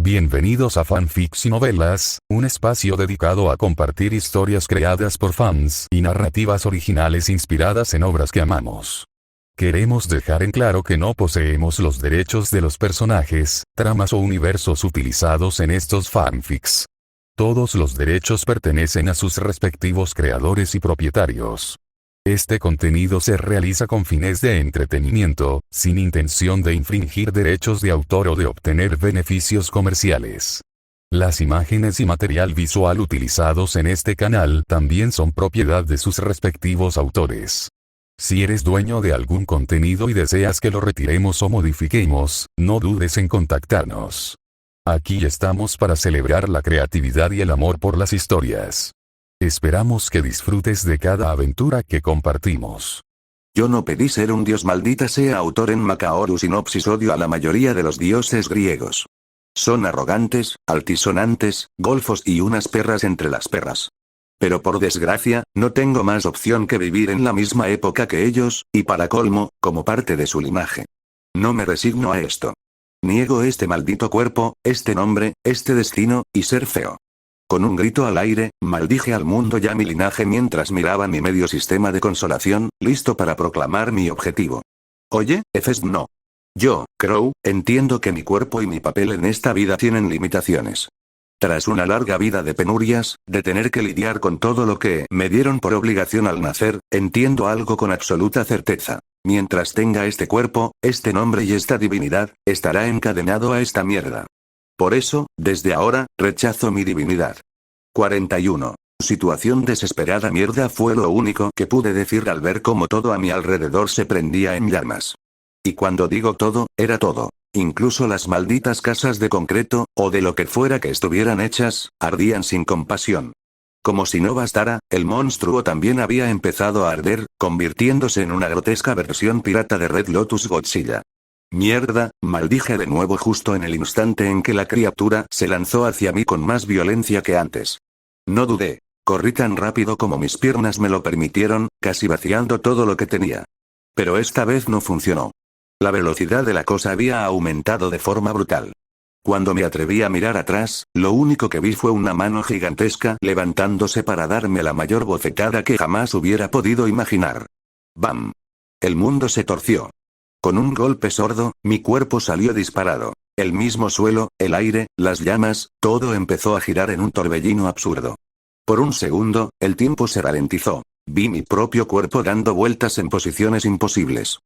Bienvenidos a Fanfics y Novelas, un espacio dedicado a compartir historias creadas por fans y narrativas originales inspiradas en obras que amamos. Queremos dejar en claro que no poseemos los derechos de los personajes, tramas o universos utilizados en estos fanfics. Todos los derechos pertenecen a sus respectivos creadores y propietarios. Este contenido se realiza con fines de entretenimiento, sin intención de infringir derechos de autor o de obtener beneficios comerciales. Las imágenes y material visual utilizados en este canal también son propiedad de sus respectivos autores. Si eres dueño de algún contenido y deseas que lo retiremos o modifiquemos, no dudes en contactarnos. Aquí estamos para celebrar la creatividad y el amor por las historias. Esperamos que disfrutes de cada aventura que compartimos. Yo no pedí ser un dios, maldita sea. Autor en Macaoru Sinopsis. Odio a la mayoría de los dioses griegos. Son arrogantes, altisonantes, golfos y unas perras entre las perras. Pero por desgracia, no tengo más opción que vivir en la misma época que ellos, y para colmo, como parte de su linaje. No me resigno a esto. Niego este maldito cuerpo, este nombre, este destino, y ser feo. Con un grito al aire, maldije al mundo y a mi linaje mientras miraba mi medio sistema de consolación, listo para proclamar mi objetivo. Oye, Efes, no. Yo, Crow, entiendo que mi cuerpo y mi papel en esta vida tienen limitaciones. Tras una larga vida de penurias, de tener que lidiar con todo lo que me dieron por obligación al nacer, entiendo algo con absoluta certeza. Mientras tenga este cuerpo, este nombre y esta divinidad, estará encadenado a esta mierda. Por eso, desde ahora, rechazo mi divinidad. 41. Situación desesperada. Mierda fue lo único que pude decir al ver cómo todo a mi alrededor se prendía en llamas. Y cuando digo todo, era todo. Incluso las malditas casas de concreto, o de lo que fuera que estuvieran hechas, ardían sin compasión. Como si no bastara, el monstruo también había empezado a arder, convirtiéndose en una grotesca versión pirata de Red Lotus Godzilla. Mierda, maldije de nuevo justo en el instante en que la criatura se lanzó hacia mí con más violencia que antes. No dudé. Corrí tan rápido como mis piernas me lo permitieron, casi vaciando todo lo que tenía. Pero esta vez no funcionó. La velocidad de la cosa había aumentado de forma brutal. Cuando me atreví a mirar atrás, lo único que vi fue una mano gigantesca levantándose para darme la mayor bofetada que jamás hubiera podido imaginar. ¡Bam! El mundo se torció. Con un golpe sordo, mi cuerpo salió disparado. El mismo suelo, el aire, las llamas, todo empezó a girar en un torbellino absurdo. Por un segundo, el tiempo se ralentizó. Vi mi propio cuerpo dando vueltas en posiciones imposibles.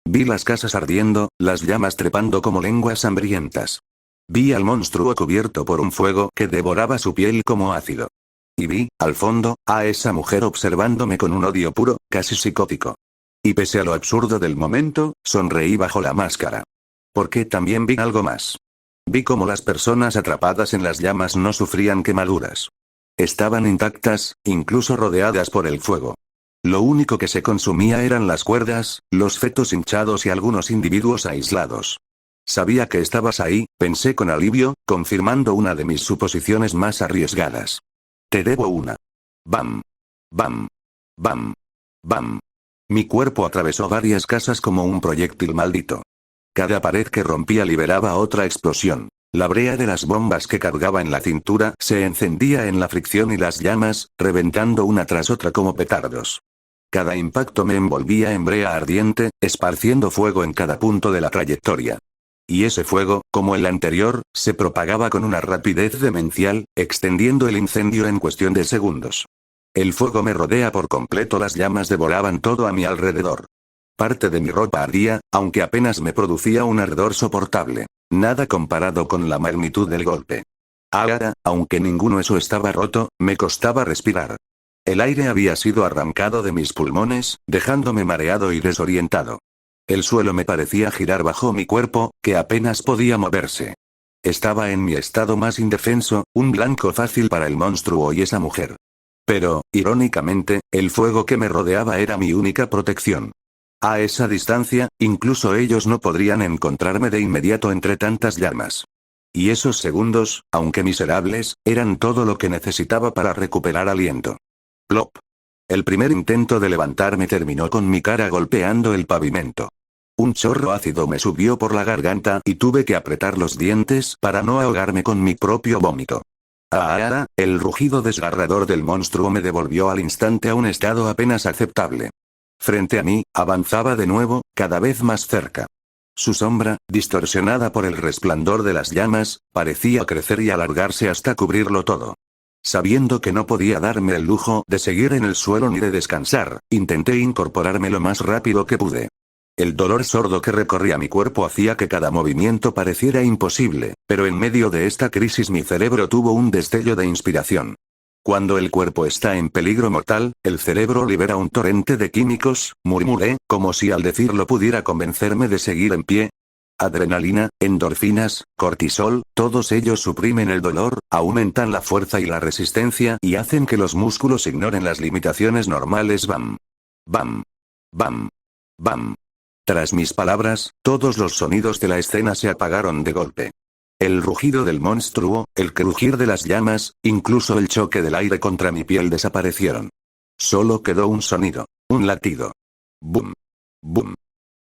Vi las casas ardiendo, las llamas trepando como lenguas hambrientas. Vi al monstruo cubierto por un fuego que devoraba su piel como ácido. Y vi, al fondo, a esa mujer observándome con un odio puro, casi psicótico. Y pese a lo absurdo del momento, sonreí bajo la máscara. Porque también vi algo más. Vi cómo las personas atrapadas en las llamas no sufrían quemaduras. Estaban intactas, incluso rodeadas por el fuego. Lo único que se consumía eran las cuerdas, los fetos hinchados y algunos individuos aislados. Sabía que estabas ahí, pensé con alivio, confirmando una de mis suposiciones más arriesgadas. Te debo una. Bam. Bam. Bam. Bam. Mi cuerpo atravesó varias casas como un proyectil maldito. Cada pared que rompía liberaba otra explosión. La brea de las bombas que cargaba en la cintura se encendía en la fricción y las llamas, reventando una tras otra como petardos. Cada impacto me envolvía en brea ardiente, esparciendo fuego en cada punto de la trayectoria. Y ese fuego, como el anterior, se propagaba con una rapidez demencial, extendiendo el incendio en cuestión de segundos. El fuego me rodea por completo, las llamas devoraban todo a mi alrededor. Parte de mi ropa ardía, aunque apenas me producía un ardor soportable. Nada comparado con la magnitud del golpe. Ahora, aunque ningún hueso estaba roto, me costaba respirar. El aire había sido arrancado de mis pulmones, dejándome mareado y desorientado. El suelo me parecía girar bajo mi cuerpo, que apenas podía moverse. Estaba en mi estado más indefenso, un blanco fácil para el monstruo y esa mujer. Pero, irónicamente, el fuego que me rodeaba era mi única protección. A esa distancia, incluso ellos no podrían encontrarme de inmediato entre tantas llamas. Y esos segundos, aunque miserables, eran todo lo que necesitaba para recuperar aliento. Plop. El primer intento de levantarme terminó con mi cara golpeando el pavimento. Un chorro ácido me subió por la garganta y tuve que apretar los dientes para no ahogarme con mi propio vómito. El rugido desgarrador del monstruo me devolvió al instante a un estado apenas aceptable. Frente a mí, avanzaba de nuevo, cada vez más cerca. Su sombra, distorsionada por el resplandor de las llamas, parecía crecer y alargarse hasta cubrirlo todo. Sabiendo que no podía darme el lujo de seguir en el suelo ni de descansar, intenté incorporarme lo más rápido que pude. El dolor sordo que recorría mi cuerpo hacía que cada movimiento pareciera imposible, pero en medio de esta crisis mi cerebro tuvo un destello de inspiración. Cuando el cuerpo está en peligro mortal, el cerebro libera un torrente de químicos, murmuré, como si al decirlo pudiera convencerme de seguir en pie. Adrenalina, endorfinas, cortisol, todos ellos suprimen el dolor, aumentan la fuerza y la resistencia y hacen que los músculos ignoren las limitaciones normales. Bam. Bam. Bam. Bam. Tras mis palabras, todos los sonidos de la escena se apagaron de golpe. El rugido del monstruo, el crujir de las llamas, incluso el choque del aire contra mi piel desaparecieron. Solo quedó un sonido, un latido. Boom. Boom.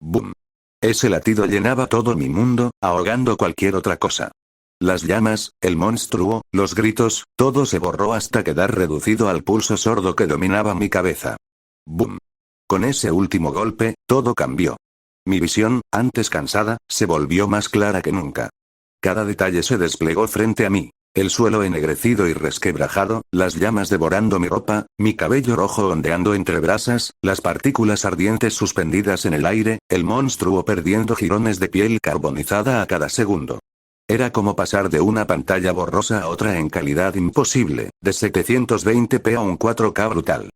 Boom. Ese latido llenaba todo mi mundo, ahogando cualquier otra cosa. Las llamas, el monstruo, los gritos, todo se borró hasta quedar reducido al pulso sordo que dominaba mi cabeza. Boom. Con ese último golpe, todo cambió. Mi visión, antes cansada, se volvió más clara que nunca. Cada detalle se desplegó frente a mí. El suelo ennegrecido y resquebrajado, las llamas devorando mi ropa, mi cabello rojo ondeando entre brasas, las partículas ardientes suspendidas en el aire, el monstruo perdiendo jirones de piel carbonizada a cada segundo. Era como pasar de una pantalla borrosa a otra en calidad imposible, de 720p a un 4K brutal.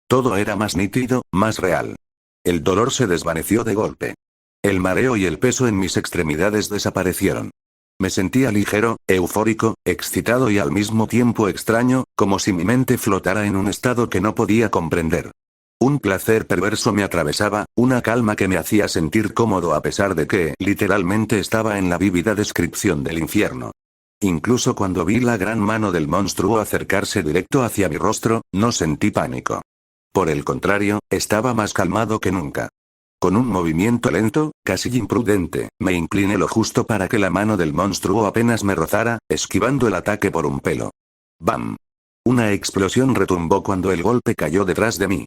Todo era más nítido, más real. El dolor se desvaneció de golpe. El mareo y el peso en mis extremidades desaparecieron. Me sentía ligero, eufórico, excitado y al mismo tiempo extraño, como si mi mente flotara en un estado que no podía comprender. Un placer perverso me atravesaba, una calma que me hacía sentir cómodo a pesar de que, literalmente estaba en la vívida descripción del infierno. Incluso cuando vi la gran mano del monstruo acercarse directo hacia mi rostro, no sentí pánico. Por el contrario, estaba más calmado que nunca. Con un movimiento lento, casi imprudente, me incliné lo justo para que la mano del monstruo apenas me rozara, esquivando el ataque por un pelo. ¡Bam! Una explosión retumbó cuando el golpe cayó detrás de mí.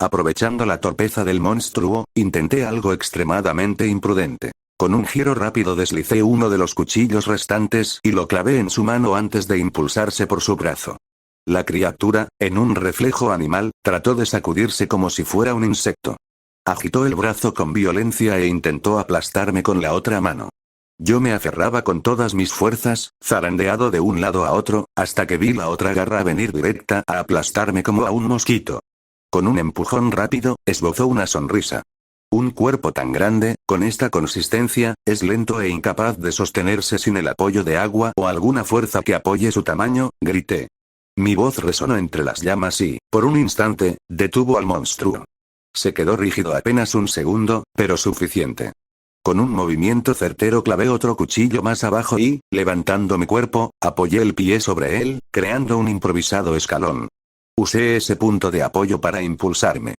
Aprovechando la torpeza del monstruo, intenté algo extremadamente imprudente. Con un giro rápido deslicé uno de los cuchillos restantes y lo clavé en su mano antes de impulsarse por su brazo. La criatura, en un reflejo animal, trató de sacudirse como si fuera un insecto. Agitó el brazo con violencia e intentó aplastarme con la otra mano. Yo me aferraba con todas mis fuerzas, zarandeado de un lado a otro, hasta que vi la otra garra venir directa a aplastarme como a un mosquito. Con un empujón rápido, esbozó una sonrisa. Un cuerpo tan grande, con esta consistencia, es lento e incapaz de sostenerse sin el apoyo de agua o alguna fuerza que apoye su tamaño, grité. Mi voz resonó entre las llamas y, por un instante, detuvo al monstruo. Se quedó rígido apenas un segundo, pero suficiente. Con un movimiento certero clavé otro cuchillo más abajo y, levantando mi cuerpo, apoyé el pie sobre él, creando un improvisado escalón. Usé ese punto de apoyo para impulsarme.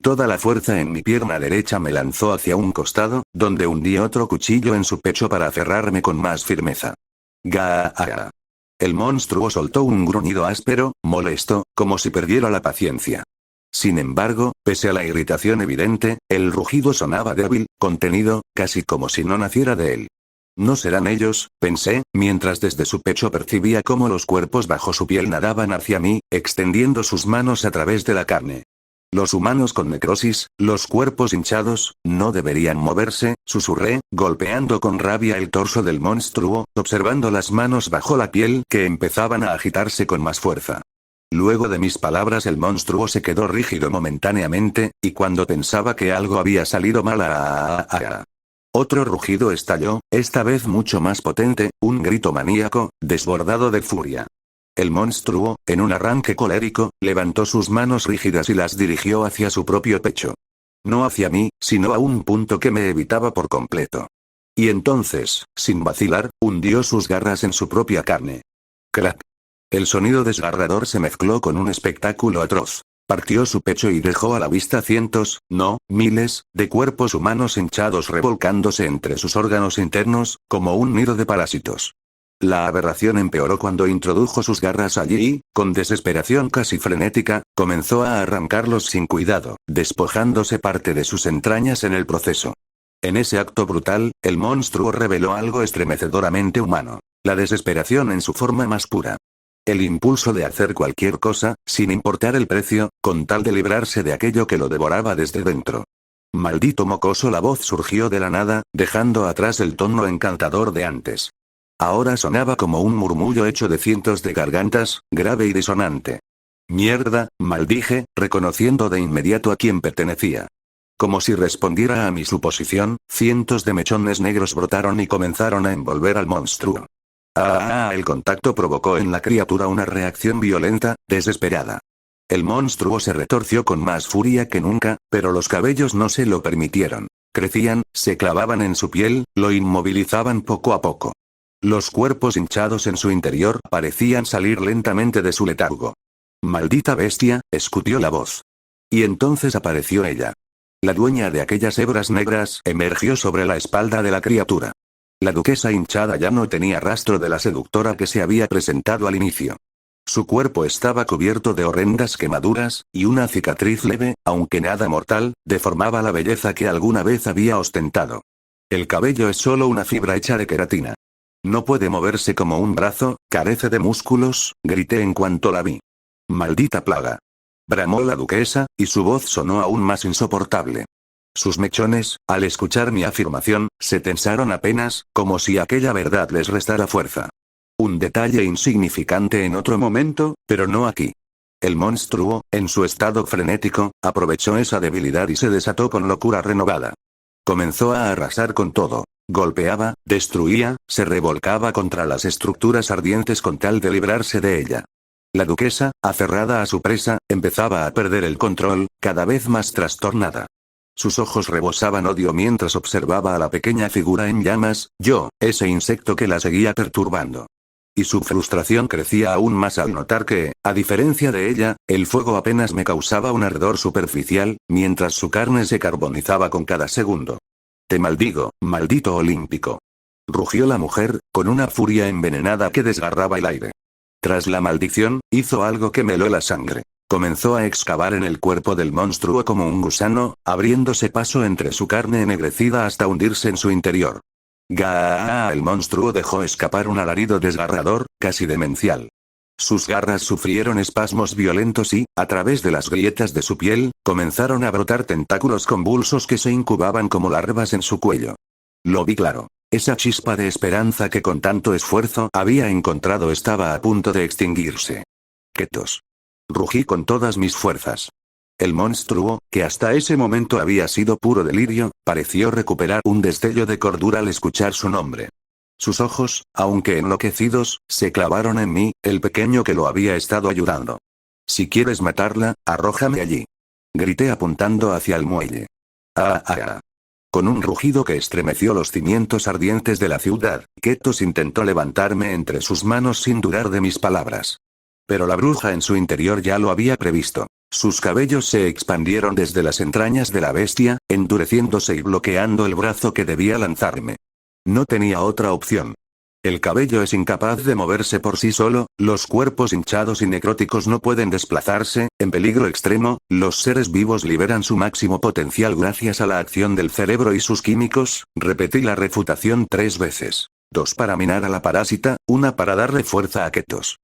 Toda la fuerza en mi pierna derecha me lanzó hacia un costado, donde hundí otro cuchillo en su pecho para aferrarme con más firmeza. ¡Gaa! El monstruo soltó un gruñido áspero, molesto, como si perdiera la paciencia. Sin embargo, pese a la irritación evidente, el rugido sonaba débil, contenido, casi como si no naciera de él. No serán ellos, pensé, mientras desde su pecho percibía cómo los cuerpos bajo su piel nadaban hacia mí, extendiendo sus manos a través de la carne. Los humanos con necrosis, los cuerpos hinchados, no deberían moverse, susurré, golpeando con rabia el torso del monstruo, observando las manos bajo la piel que empezaban a agitarse con más fuerza. Luego de mis palabras el monstruo se quedó rígido momentáneamente, y cuando pensaba que algo había salido mal otro rugido estalló, esta vez mucho más potente, un grito maníaco, desbordado de furia. El monstruo, en un arranque colérico, levantó sus manos rígidas y las dirigió hacia su propio pecho. No hacia mí, sino a un punto que me evitaba por completo. Y entonces, sin vacilar, hundió sus garras en su propia carne. ¡Crack! El sonido desgarrador se mezcló con un espectáculo atroz. Partió su pecho y dejó a la vista cientos, no, miles, de cuerpos humanos hinchados revolcándose entre sus órganos internos, como un nido de parásitos. La aberración empeoró cuando introdujo sus garras allí y, con desesperación casi frenética, comenzó a arrancarlos sin cuidado, despojándose parte de sus entrañas en el proceso. En ese acto brutal, el monstruo reveló algo estremecedoramente humano: la desesperación en su forma más pura. El impulso de hacer cualquier cosa, sin importar el precio, con tal de librarse de aquello que lo devoraba desde dentro. Maldito mocoso, la voz surgió de la nada, dejando atrás el tono encantador de antes. Ahora sonaba como un murmullo hecho de cientos de gargantas, grave y disonante. Mierda, maldije, reconociendo de inmediato a quién pertenecía. Como si respondiera a mi suposición, cientos de mechones negros brotaron y comenzaron a envolver al monstruo. El contacto provocó en la criatura una reacción violenta, desesperada. El monstruo se retorció con más furia que nunca, pero los cabellos no se lo permitieron. Crecían, se clavaban en su piel, lo inmovilizaban poco a poco. Los cuerpos hinchados en su interior parecían salir lentamente de su letargo. «Maldita bestia», escutió la voz. Y entonces apareció ella. La dueña de aquellas hebras negras emergió sobre la espalda de la criatura. La duquesa hinchada ya no tenía rastro de la seductora que se había presentado al inicio. Su cuerpo estaba cubierto de horrendas quemaduras, y una cicatriz leve, aunque nada mortal, deformaba la belleza que alguna vez había ostentado. El cabello es solo una fibra hecha de queratina. No puede moverse como un brazo, carece de músculos, grité en cuanto la vi. «Maldita plaga», bramó la duquesa, y su voz sonó aún más insoportable. Sus mechones, al escuchar mi afirmación, se tensaron apenas, como si aquella verdad les restara fuerza. Un detalle insignificante en otro momento, pero no aquí. El monstruo, en su estado frenético, aprovechó esa debilidad y se desató con locura renovada. Comenzó a arrasar con todo. Golpeaba, destruía, se revolcaba contra las estructuras ardientes con tal de librarse de ella. La duquesa, aferrada a su presa, empezaba a perder el control, cada vez más trastornada. Sus ojos rebosaban odio mientras observaba a la pequeña figura en llamas, yo, ese insecto que la seguía perturbando. Y su frustración crecía aún más al notar que, a diferencia de ella, el fuego apenas me causaba un ardor superficial, mientras su carne se carbonizaba con cada segundo. «Te maldigo, maldito olímpico», rugió la mujer, con una furia envenenada que desgarraba el aire. Tras la maldición, hizo algo que me heló la sangre. Comenzó a excavar en el cuerpo del monstruo como un gusano, abriéndose paso entre su carne ennegrecida hasta hundirse en su interior. ¡Gaaa! El monstruo dejó escapar un alarido desgarrador, casi demencial. Sus garras sufrieron espasmos violentos y, a través de las grietas de su piel, comenzaron a brotar tentáculos convulsos que se incubaban como larvas en su cuello. Lo vi claro. Esa chispa de esperanza que con tanto esfuerzo había encontrado estaba a punto de extinguirse. «Ketos», rugí con todas mis fuerzas. El monstruo, que hasta ese momento había sido puro delirio, pareció recuperar un destello de cordura al escuchar su nombre. Sus ojos, aunque enloquecidos, se clavaron en mí, el pequeño que lo había estado ayudando. «Si quieres matarla, arrójame allí», grité apuntando hacia el muelle. Con un rugido que estremeció los cimientos ardientes de la ciudad, Ketos intentó levantarme entre sus manos sin dudar de mis palabras. Pero la bruja en su interior ya lo había previsto. Sus cabellos se expandieron desde las entrañas de la bestia, endureciéndose y bloqueando el brazo que debía lanzarme. No tenía otra opción. El cabello es incapaz de moverse por sí solo, los cuerpos hinchados y necróticos no pueden desplazarse, en peligro extremo, los seres vivos liberan su máximo potencial gracias a la acción del cerebro y sus químicos, repetí la refutación 3 veces. 2 para minar a la parásita, 1 para darle fuerza a Ketos.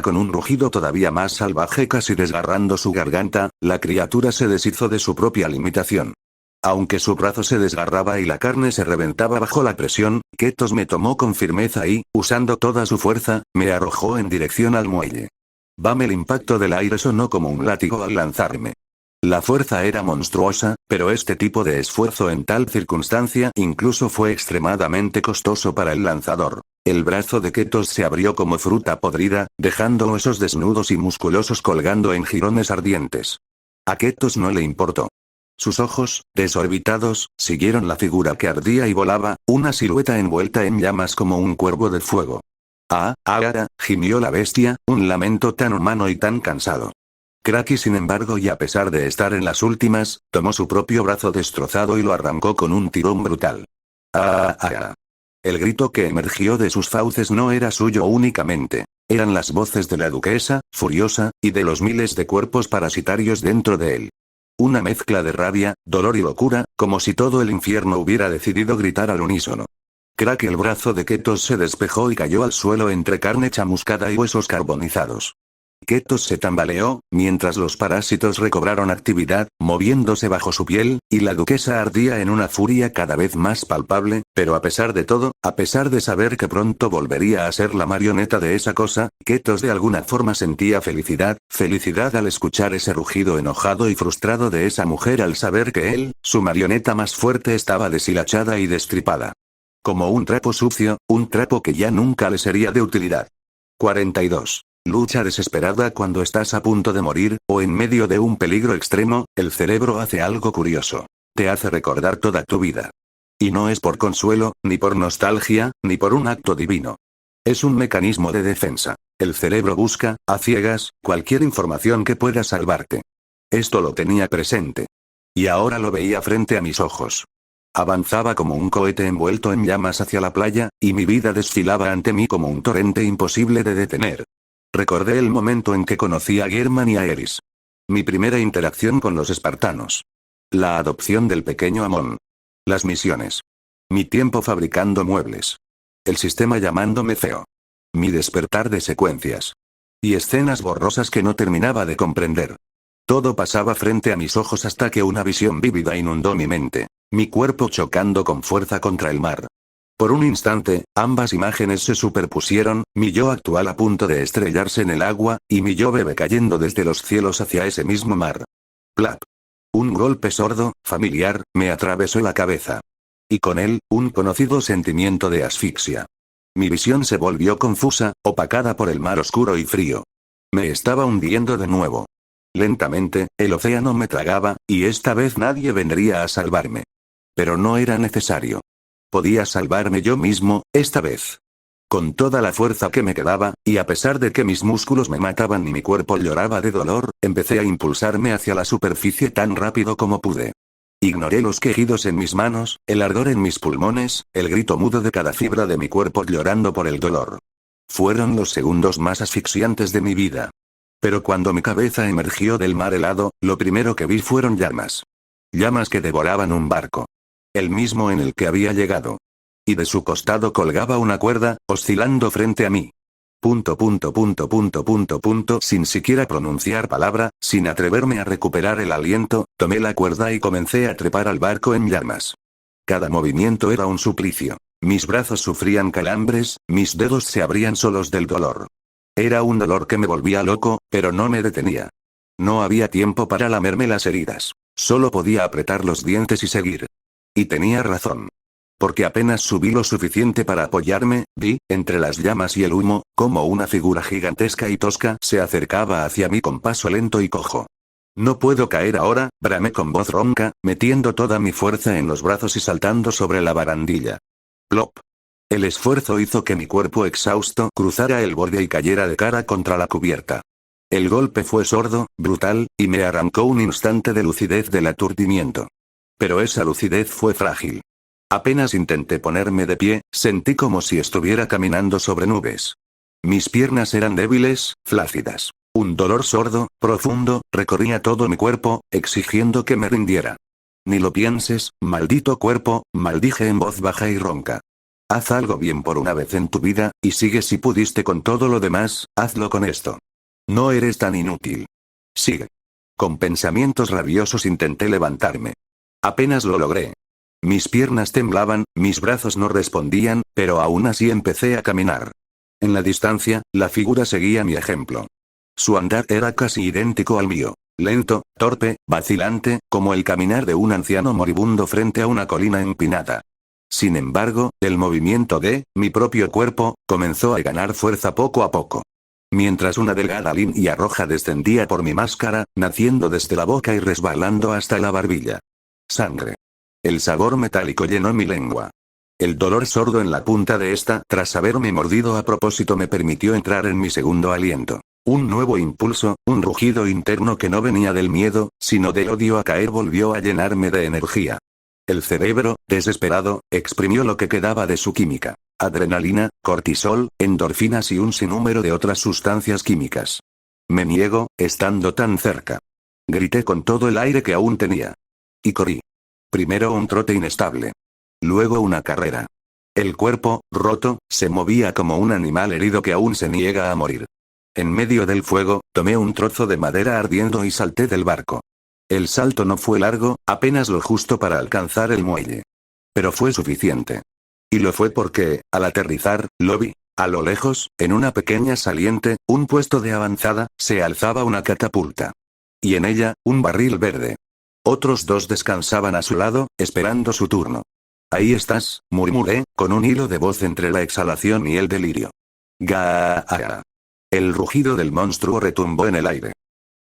Con un rugido todavía más salvaje casi desgarrando su garganta, la criatura se deshizo de su propia limitación. Aunque su brazo se desgarraba y la carne se reventaba bajo la presión, Ketos me tomó con firmeza y, usando toda su fuerza, me arrojó en dirección al muelle. ¡Bam! El impacto del aire sonó como un látigo al lanzarme. La fuerza era monstruosa, pero este tipo de esfuerzo en tal circunstancia incluso fue extremadamente costoso para el lanzador. El brazo de Ketos se abrió como fruta podrida, dejando huesos desnudos y musculosos colgando en jirones ardientes. A Ketos no le importó. Sus ojos, desorbitados, siguieron la figura que ardía y volaba, una silueta envuelta en llamas como un cuervo de fuego. Gimió la bestia, un lamento tan humano y tan cansado. Kraki sin embargo y a pesar de estar en las últimas, tomó su propio brazo destrozado y lo arrancó con un tirón brutal. ¡Ah! ¡Ah! ¡Ah! El grito que emergió de sus fauces no era suyo únicamente. Eran las voces de la duquesa, furiosa, y de los miles de cuerpos parasitarios dentro de él. Una mezcla de rabia, dolor y locura, como si todo el infierno hubiera decidido gritar al unísono. Kraki, el brazo de Ketos se despejó y cayó al suelo entre carne chamuscada y huesos carbonizados. Ketos se tambaleó, mientras los parásitos recobraron actividad, moviéndose bajo su piel, y la duquesa ardía en una furia cada vez más palpable, pero a pesar de todo, a pesar de saber que pronto volvería a ser la marioneta de esa cosa, Ketos de alguna forma sentía felicidad, felicidad al escuchar ese rugido enojado y frustrado de esa mujer al saber que él, su marioneta más fuerte, estaba deshilachada y destripada. Como un trapo sucio, un trapo que ya nunca le sería de utilidad. 42. Lucha desesperada cuando estás a punto de morir, o en medio de un peligro extremo, el cerebro hace algo curioso. Te hace recordar toda tu vida. Y no es por consuelo, ni por nostalgia, ni por un acto divino. Es un mecanismo de defensa. El cerebro busca, a ciegas, cualquier información que pueda salvarte. Esto lo tenía presente. Y ahora lo veía frente a mis ojos. Avanzaba como un cohete envuelto en llamas hacia la playa, y mi vida desfilaba ante mí como un torrente imposible de detener. Recordé el momento en que conocí a Germán y a Eris. Mi primera interacción con los espartanos. La adopción del pequeño Amon. Las misiones. Mi tiempo fabricando muebles. El sistema llamándome feo. Mi despertar de secuencias. Y escenas borrosas que no terminaba de comprender. Todo pasaba frente a mis ojos hasta que una visión vívida inundó mi mente. Mi cuerpo chocando con fuerza contra el mar. Por un instante, ambas imágenes se superpusieron, mi yo actual a punto de estrellarse en el agua, y mi yo bebé cayendo desde los cielos hacia ese mismo mar. Plap. Un golpe sordo, familiar, me atravesó la cabeza. Y con él, un conocido sentimiento de asfixia. Mi visión se volvió confusa, opacada por el mar oscuro y frío. Me estaba hundiendo de nuevo. Lentamente, el océano me tragaba, y esta vez nadie vendría a salvarme. Pero no era necesario. Podía salvarme yo mismo, esta vez. Con toda la fuerza que me quedaba, y a pesar de que mis músculos me mataban y mi cuerpo lloraba de dolor, empecé a impulsarme hacia la superficie tan rápido como pude. Ignoré los quejidos en mis manos, el ardor en mis pulmones, el grito mudo de cada fibra de mi cuerpo llorando por el dolor. Fueron los segundos más asfixiantes de mi vida. Pero cuando mi cabeza emergió del mar helado, lo primero que vi fueron llamas. Llamas que devoraban un barco. El mismo en el que había llegado. Y de su costado colgaba una cuerda, oscilando frente a mí. Sin siquiera pronunciar palabra, sin atreverme a recuperar el aliento, tomé la cuerda y comencé a trepar al barco en llamas. Cada movimiento era un suplicio. Mis brazos sufrían calambres, mis dedos se abrían solos del dolor. Era un dolor que me volvía loco, pero no me detenía. No había tiempo para lamerme las heridas. Solo podía apretar los dientes y seguir. Y tenía razón. Porque apenas subí lo suficiente para apoyarme, vi, entre las llamas y el humo, como una figura gigantesca y tosca se acercaba hacia mí con paso lento y cojo. No puedo caer ahora, bramé con voz ronca, metiendo toda mi fuerza en los brazos y saltando sobre la barandilla. Plop. El esfuerzo hizo que mi cuerpo exhausto cruzara el borde y cayera de cara contra la cubierta. El golpe fue sordo, brutal, y me arrancó un instante de lucidez del aturdimiento. Pero esa lucidez fue frágil. Apenas intenté ponerme de pie, sentí como si estuviera caminando sobre nubes. Mis piernas eran débiles, flácidas. Un dolor sordo, profundo, recorría todo mi cuerpo, exigiendo que me rindiera. Ni lo pienses, maldito cuerpo, maldije en voz baja y ronca. Haz algo bien por una vez en tu vida, y sigue si pudiste con todo lo demás, hazlo con esto. No eres tan inútil. Sigue. Con pensamientos rabiosos intenté levantarme. Apenas lo logré. Mis piernas temblaban, mis brazos no respondían, pero aún así empecé a caminar. En la distancia, la figura seguía mi ejemplo. Su andar era casi idéntico al mío. Lento, torpe, vacilante, como el caminar de un anciano moribundo frente a una colina empinada. Sin embargo, el movimiento de mi propio cuerpo comenzó a ganar fuerza poco a poco. Mientras una delgada línea roja descendía por mi máscara, naciendo desde la boca y resbalando hasta la barbilla. Sangre. El sabor metálico llenó mi lengua. El dolor sordo en la punta de esta, tras haberme mordido a propósito, me permitió entrar en mi segundo aliento. Un nuevo impulso, un rugido interno que no venía del miedo, sino del odio a caer volvió a llenarme de energía. El cerebro, desesperado, exprimió lo que quedaba de su química. Adrenalina, cortisol, endorfinas y un sinnúmero de otras sustancias químicas. Me niego, estando tan cerca. Grité con todo el aire que aún tenía. Y corrí. Primero un trote inestable. Luego una carrera. El cuerpo, roto, se movía como un animal herido que aún se niega a morir. En medio del fuego, tomé un trozo de madera ardiendo y salté del barco. El salto no fue largo, apenas lo justo para alcanzar el muelle. Pero fue suficiente. Y lo fue porque, al aterrizar, lo vi. A lo lejos, en una pequeña saliente, un puesto de avanzada, se alzaba una catapulta. Y en ella, un barril verde. Otros dos descansaban a su lado, esperando su turno. Ahí estás, murmuré, con un hilo de voz entre la exhalación y el delirio. Gaa. El rugido del monstruo retumbó en el aire.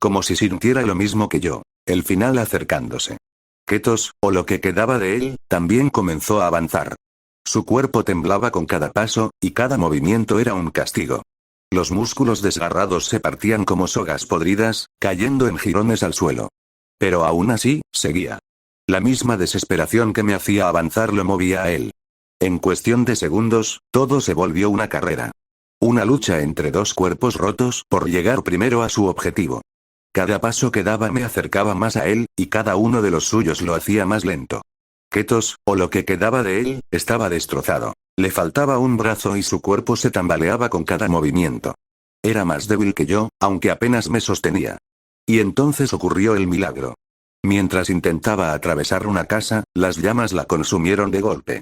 Como si sintiera lo mismo que yo. El final acercándose. Ketos, o lo que quedaba de él, también comenzó a avanzar. Su cuerpo temblaba con cada paso, y cada movimiento era un castigo. Los músculos desgarrados se partían como sogas podridas, cayendo en jirones al suelo. Pero aún así, seguía. La misma desesperación que me hacía avanzar lo movía a él. En cuestión de segundos, todo se volvió una carrera. Una lucha entre dos cuerpos rotos por llegar primero a su objetivo. Cada paso que daba me acercaba más a él, y cada uno de los suyos lo hacía más lento. Ketos, o lo que quedaba de él, estaba destrozado. Le faltaba un brazo y su cuerpo se tambaleaba con cada movimiento. Era más débil que yo, aunque apenas me sostenía. Y entonces ocurrió el milagro. Mientras intentaba atravesar una casa, las llamas la consumieron de golpe.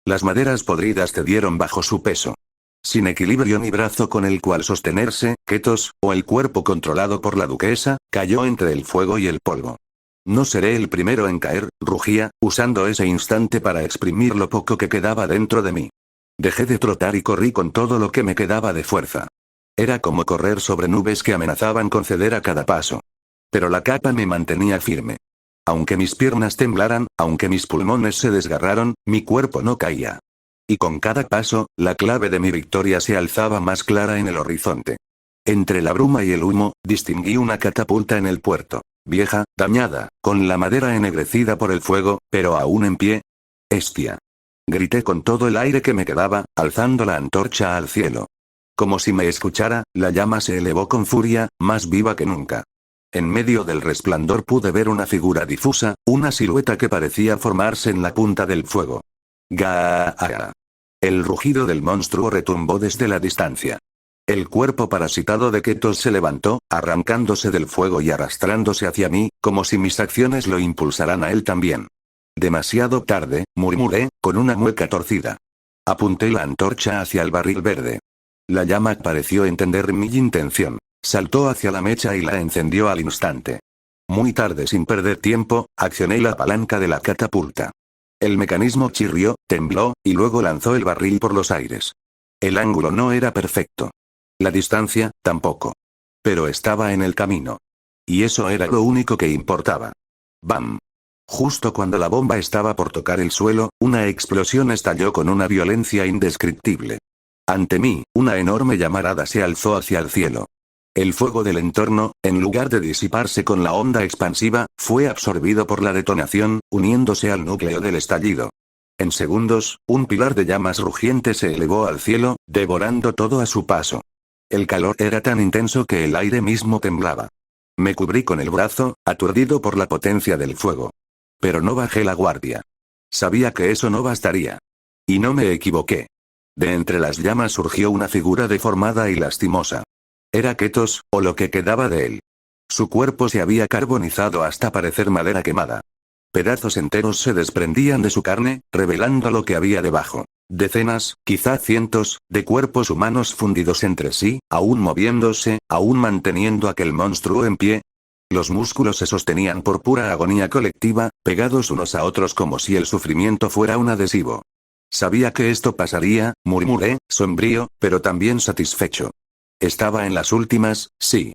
Las maderas podridas cedieron bajo su peso. Sin equilibrio ni brazo con el cual sostenerse, Ketos, o el cuerpo controlado por la duquesa, cayó entre el fuego y el polvo. No seré el primero en caer, rugía, usando ese instante para exprimir lo poco que quedaba dentro de mí. Dejé de trotar y corrí con todo lo que me quedaba de fuerza. Era como correr sobre nubes que amenazaban con ceder a cada paso. Pero la capa me mantenía firme. Aunque mis piernas temblaran, aunque mis pulmones se desgarraron, mi cuerpo no caía. Y con cada paso, la clave de mi victoria se alzaba más clara en el horizonte. Entre la bruma y el humo, distinguí una catapulta en el puerto. Vieja, dañada, con la madera ennegrecida por el fuego, pero aún en pie. ¡Hestia! Grité con todo el aire que me quedaba, alzando la antorcha al cielo. Como si me escuchara, la llama se elevó con furia, más viva que nunca. En medio del resplandor pude ver una figura difusa, una silueta que parecía formarse en la punta del fuego. ¡Gaa! El rugido del monstruo retumbó desde la distancia. El cuerpo parasitado de Ketos se levantó, arrancándose del fuego y arrastrándose hacia mí, como si mis acciones lo impulsaran a él también. Demasiado tarde, murmuré, con una mueca torcida. Apunté la antorcha hacia el barril verde. La llama pareció entender mi intención. Saltó hacia la mecha y la encendió al instante. Muy tarde, sin perder tiempo, accioné la palanca de la catapulta. El mecanismo chirrió, tembló, y luego lanzó el barril por los aires. El ángulo no era perfecto. La distancia, tampoco. Pero estaba en el camino. Y eso era lo único que importaba. ¡Bam! Justo cuando la bomba estaba por tocar el suelo, una explosión estalló con una violencia indescriptible. Ante mí, una enorme llamarada se alzó hacia el cielo. El fuego del entorno, en lugar de disiparse con la onda expansiva, fue absorbido por la detonación, uniéndose al núcleo del estallido. En segundos, un pilar de llamas rugiente se elevó al cielo, devorando todo a su paso. El calor era tan intenso que el aire mismo temblaba. Me cubrí con el brazo, aturdido por la potencia del fuego. Pero no bajé la guardia. Sabía que eso no bastaría. Y no me equivoqué. De entre las llamas surgió una figura deformada y lastimosa. Era Ketos, o lo que quedaba de él. Su cuerpo se había carbonizado hasta parecer madera quemada. Pedazos enteros se desprendían de su carne, revelando lo que había debajo. Decenas, quizá cientos, de cuerpos humanos fundidos entre sí, aún moviéndose, aún manteniendo aquel monstruo en pie. Los músculos se sostenían por pura agonía colectiva, pegados unos a otros como si el sufrimiento fuera un adhesivo. Sabía que esto pasaría, murmuré, sombrío, pero también satisfecho. Estaba en las últimas, sí.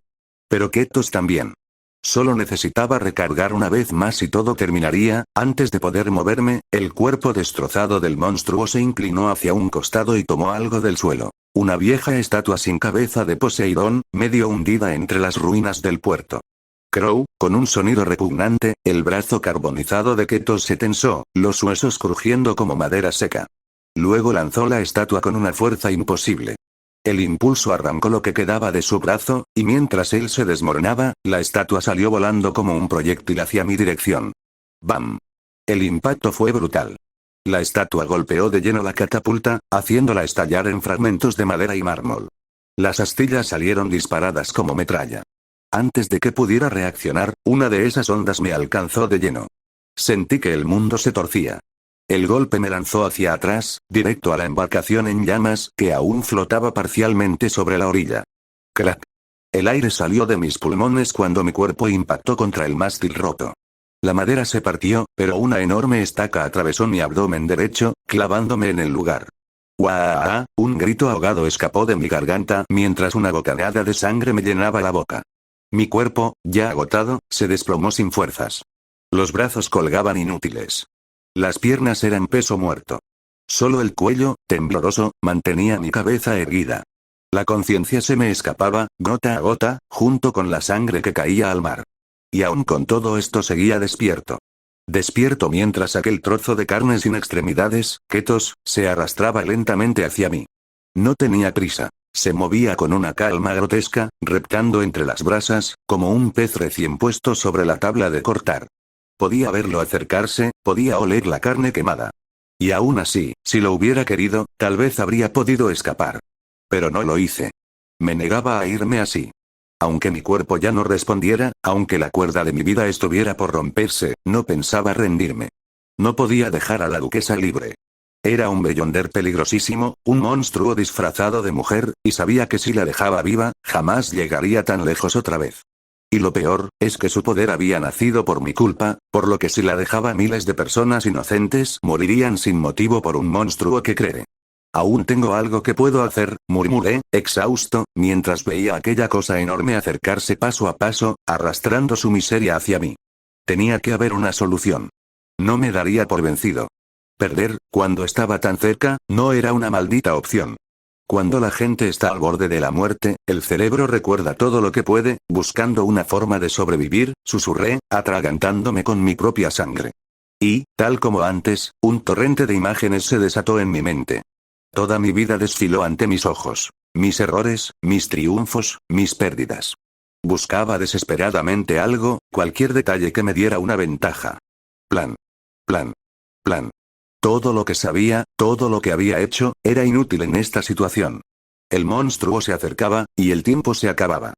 Pero Ketos también. Solo necesitaba recargar una vez más y todo terminaría. Antes de poder moverme, el cuerpo destrozado del monstruo se inclinó hacia un costado y tomó algo del suelo. Una vieja estatua sin cabeza de Poseidón, medio hundida entre las ruinas del puerto. Crow, con un sonido repugnante, el brazo carbonizado de Ketos se tensó, los huesos crujiendo como madera seca. Luego lanzó la estatua con una fuerza imposible. El impulso arrancó lo que quedaba de su brazo, y mientras él se desmoronaba, la estatua salió volando como un proyectil hacia mi dirección. ¡Bam! El impacto fue brutal. La estatua golpeó de lleno la catapulta, haciéndola estallar en fragmentos de madera y mármol. Las astillas salieron disparadas como metralla. Antes de que pudiera reaccionar, una de esas ondas me alcanzó de lleno. Sentí que el mundo se torcía. El golpe me lanzó hacia atrás, directo a la embarcación en llamas, que aún flotaba parcialmente sobre la orilla. ¡Crack! El aire salió de mis pulmones cuando mi cuerpo impactó contra el mástil roto. La madera se partió, pero una enorme estaca atravesó mi abdomen derecho, clavándome en el lugar. ¡Guau! Un grito ahogado escapó de mi garganta mientras una bocanada de sangre me llenaba la boca. Mi cuerpo, ya agotado, se desplomó sin fuerzas. Los brazos colgaban inútiles. Las piernas eran peso muerto. Solo el cuello, tembloroso, mantenía mi cabeza erguida. La conciencia se me escapaba, gota a gota, junto con la sangre que caía al mar. Y aún con todo esto seguía despierto. Despierto mientras aquel trozo de carne sin extremidades, Ketos, se arrastraba lentamente hacia mí. No tenía prisa. Se movía con una calma grotesca, reptando entre las brasas, como un pez recién puesto sobre la tabla de cortar. Podía verlo acercarse, podía oler la carne quemada. Y aún así, si lo hubiera querido, tal vez habría podido escapar. Pero no lo hice. Me negaba a irme así. Aunque mi cuerpo ya no respondiera, aunque la cuerda de mi vida estuviera por romperse, no pensaba rendirme. No podía dejar a la duquesa libre. Era un Beyonder peligrosísimo, un monstruo disfrazado de mujer, y sabía que si la dejaba viva, jamás llegaría tan lejos otra vez. Y lo peor, es que su poder había nacido por mi culpa, por lo que si la dejaba miles de personas inocentes morirían sin motivo por un monstruo que cree. Aún tengo algo que puedo hacer, murmuré, exhausto, mientras veía aquella cosa enorme acercarse paso a paso, arrastrando su miseria hacia mí. Tenía que haber una solución. No me daría por vencido. Perder, cuando estaba tan cerca, no era una maldita opción. Cuando la gente está al borde de la muerte, el cerebro recuerda todo lo que puede, buscando una forma de sobrevivir, susurré, atragantándome con mi propia sangre. Y, tal como antes, un torrente de imágenes se desató en mi mente. Toda mi vida desfiló ante mis ojos. Mis errores, mis triunfos, mis pérdidas. Buscaba desesperadamente algo, cualquier detalle que me diera una ventaja. Plan. Plan. Plan. Todo lo que sabía, todo lo que había hecho, era inútil en esta situación. El monstruo se acercaba, y el tiempo se acababa.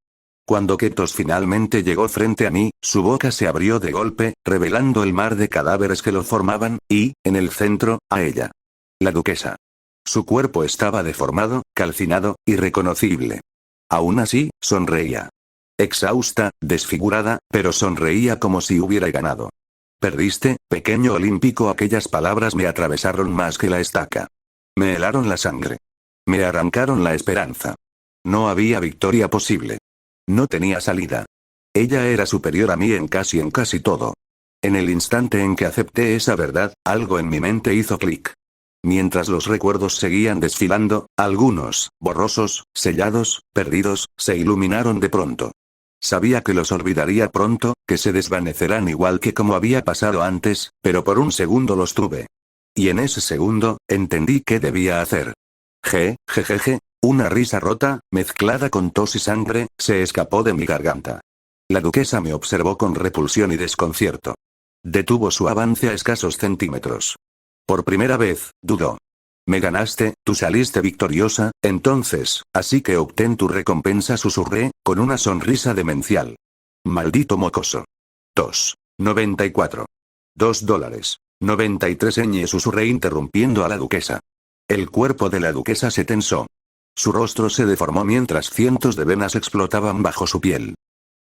Cuando Ketos finalmente llegó frente a mí, su boca se abrió de golpe, revelando el mar de cadáveres que lo formaban, y, en el centro, a ella. La duquesa. Su cuerpo estaba deformado, calcinado, irreconocible. Aún así, sonreía. Exhausta, desfigurada, pero sonreía como si hubiera ganado. Perdiste, pequeño olímpico. Aquellas palabras me atravesaron más que la estaca. Me helaron la sangre. Me arrancaron la esperanza. No había victoria posible. No tenía salida. Ella era superior a mí en casi todo. En el instante en que acepté esa verdad, algo en mi mente hizo clic. Mientras los recuerdos seguían desfilando, algunos, borrosos, sellados, perdidos, se iluminaron de pronto. Sabía que los olvidaría pronto, que se desvanecerán igual que como había pasado antes, pero por un segundo los tuve. Y en ese segundo, entendí qué debía hacer. Jejeje, una risa rota, mezclada con tos y sangre, se escapó de mi garganta. La duquesa me observó con repulsión y desconcierto. Detuvo su avance a escasos centímetros. Por primera vez, dudó. Me ganaste, tú saliste victoriosa, entonces, así que obtén tu recompensa, susurré, con una sonrisa demencial. Maldito mocoso. Tos. 94. $2. 93 ñ, susurré interrumpiendo a la duquesa. El cuerpo de la duquesa se tensó. Su rostro se deformó mientras cientos de venas explotaban bajo su piel.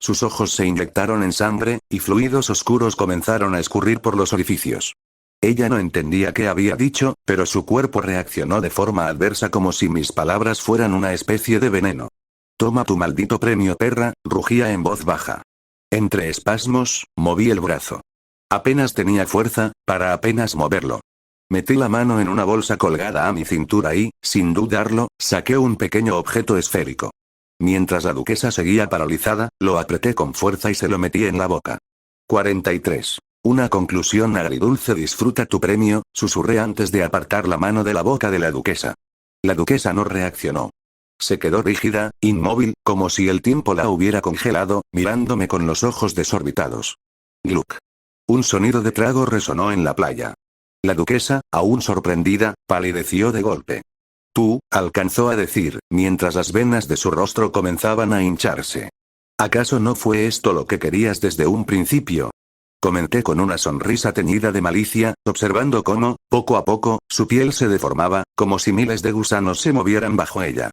Sus ojos se inyectaron en sangre, y fluidos oscuros comenzaron a escurrir por los orificios. Ella no entendía qué había dicho, pero su cuerpo reaccionó de forma adversa como si mis palabras fueran una especie de veneno. Toma tu maldito premio, perra, rugía en voz baja. Entre espasmos, moví el brazo. Apenas tenía fuerza, para apenas moverlo. Metí la mano en una bolsa colgada a mi cintura y, sin dudarlo, saqué un pequeño objeto esférico. Mientras la duquesa seguía paralizada, lo apreté con fuerza y se lo metí en la boca. 43. Una conclusión agridulce. Disfruta tu premio, susurré antes de apartar la mano de la boca de la duquesa. La duquesa no reaccionó. Se quedó rígida, inmóvil, como si el tiempo la hubiera congelado, mirándome con los ojos desorbitados. Gluck. Un sonido de trago resonó en la playa. La duquesa, aún sorprendida, palideció de golpe. Tú, alcanzó a decir, mientras las venas de su rostro comenzaban a hincharse. ¿Acaso no fue esto lo que querías desde un principio? Comenté con una sonrisa teñida de malicia, observando cómo, poco a poco, su piel se deformaba, como si miles de gusanos se movieran bajo ella.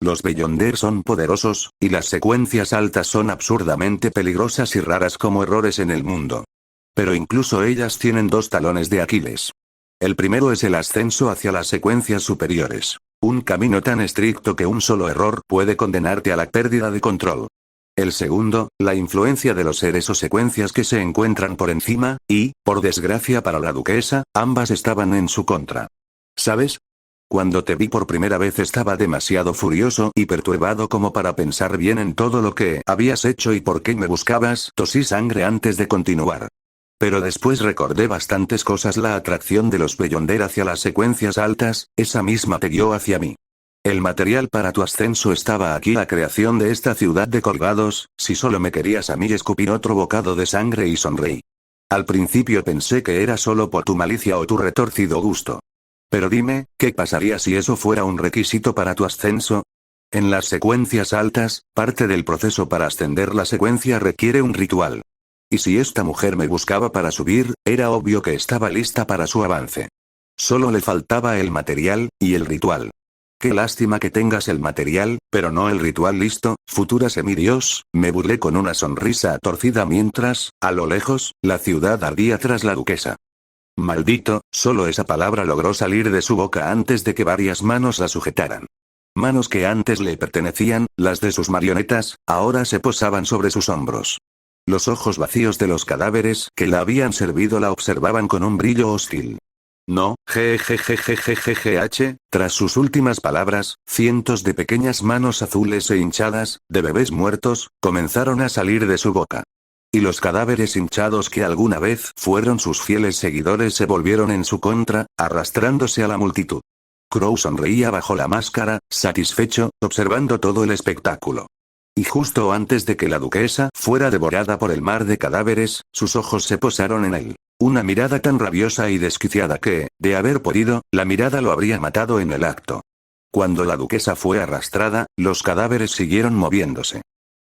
Los Beyonder son poderosos, y las secuencias altas son absurdamente peligrosas y raras como errores en el mundo. Pero incluso ellas tienen dos talones de Aquiles. El primero es el ascenso hacia las secuencias superiores. Un camino tan estricto que un solo error puede condenarte a la pérdida de control. El segundo, la influencia de los seres o secuencias que se encuentran por encima, y, por desgracia para la duquesa, ambas estaban en su contra. ¿Sabes? Cuando te vi por primera vez estaba demasiado furioso y perturbado como para pensar bien en todo lo que habías hecho y por qué me buscabas. Tosí sangre antes de continuar. Pero después recordé bastantes cosas. La atracción de los Beyonder hacia las secuencias altas, esa misma te guió hacia mí. El material para tu ascenso estaba aquí. La creación de esta ciudad de colgados, si solo me querías a mí. Escupí otro bocado de sangre y sonreí. Al principio pensé que era solo por tu malicia o tu retorcido gusto. Pero dime, ¿qué pasaría si eso fuera un requisito para tu ascenso? En las secuencias altas, parte del proceso para ascender la secuencia requiere un ritual. Y si esta mujer me buscaba para subir, era obvio que estaba lista para su avance. Solo le faltaba el material, y el ritual. Qué lástima que tengas el material, pero no el ritual listo, futura semidios, me burlé con una sonrisa torcida mientras, a lo lejos, la ciudad ardía tras la duquesa. Maldito, solo esa palabra logró salir de su boca antes de que varias manos la sujetaran. Manos que antes le pertenecían, las de sus marionetas, ahora se posaban sobre sus hombros. Los ojos vacíos de los cadáveres que la habían servido la observaban con un brillo hostil. No, tras sus últimas palabras, cientos de pequeñas manos azules e hinchadas, de bebés muertos, comenzaron a salir de su boca. Y los cadáveres hinchados que alguna vez fueron sus fieles seguidores se volvieron en su contra, arrastrándose a la multitud. Crow sonreía bajo la máscara, satisfecho, observando todo el espectáculo. Y justo antes de que la duquesa fuera devorada por el mar de cadáveres, sus ojos se posaron en él. Una mirada tan rabiosa y desquiciada que, de haber podido, la mirada lo habría matado en el acto. Cuando la duquesa fue arrastrada, los cadáveres siguieron moviéndose.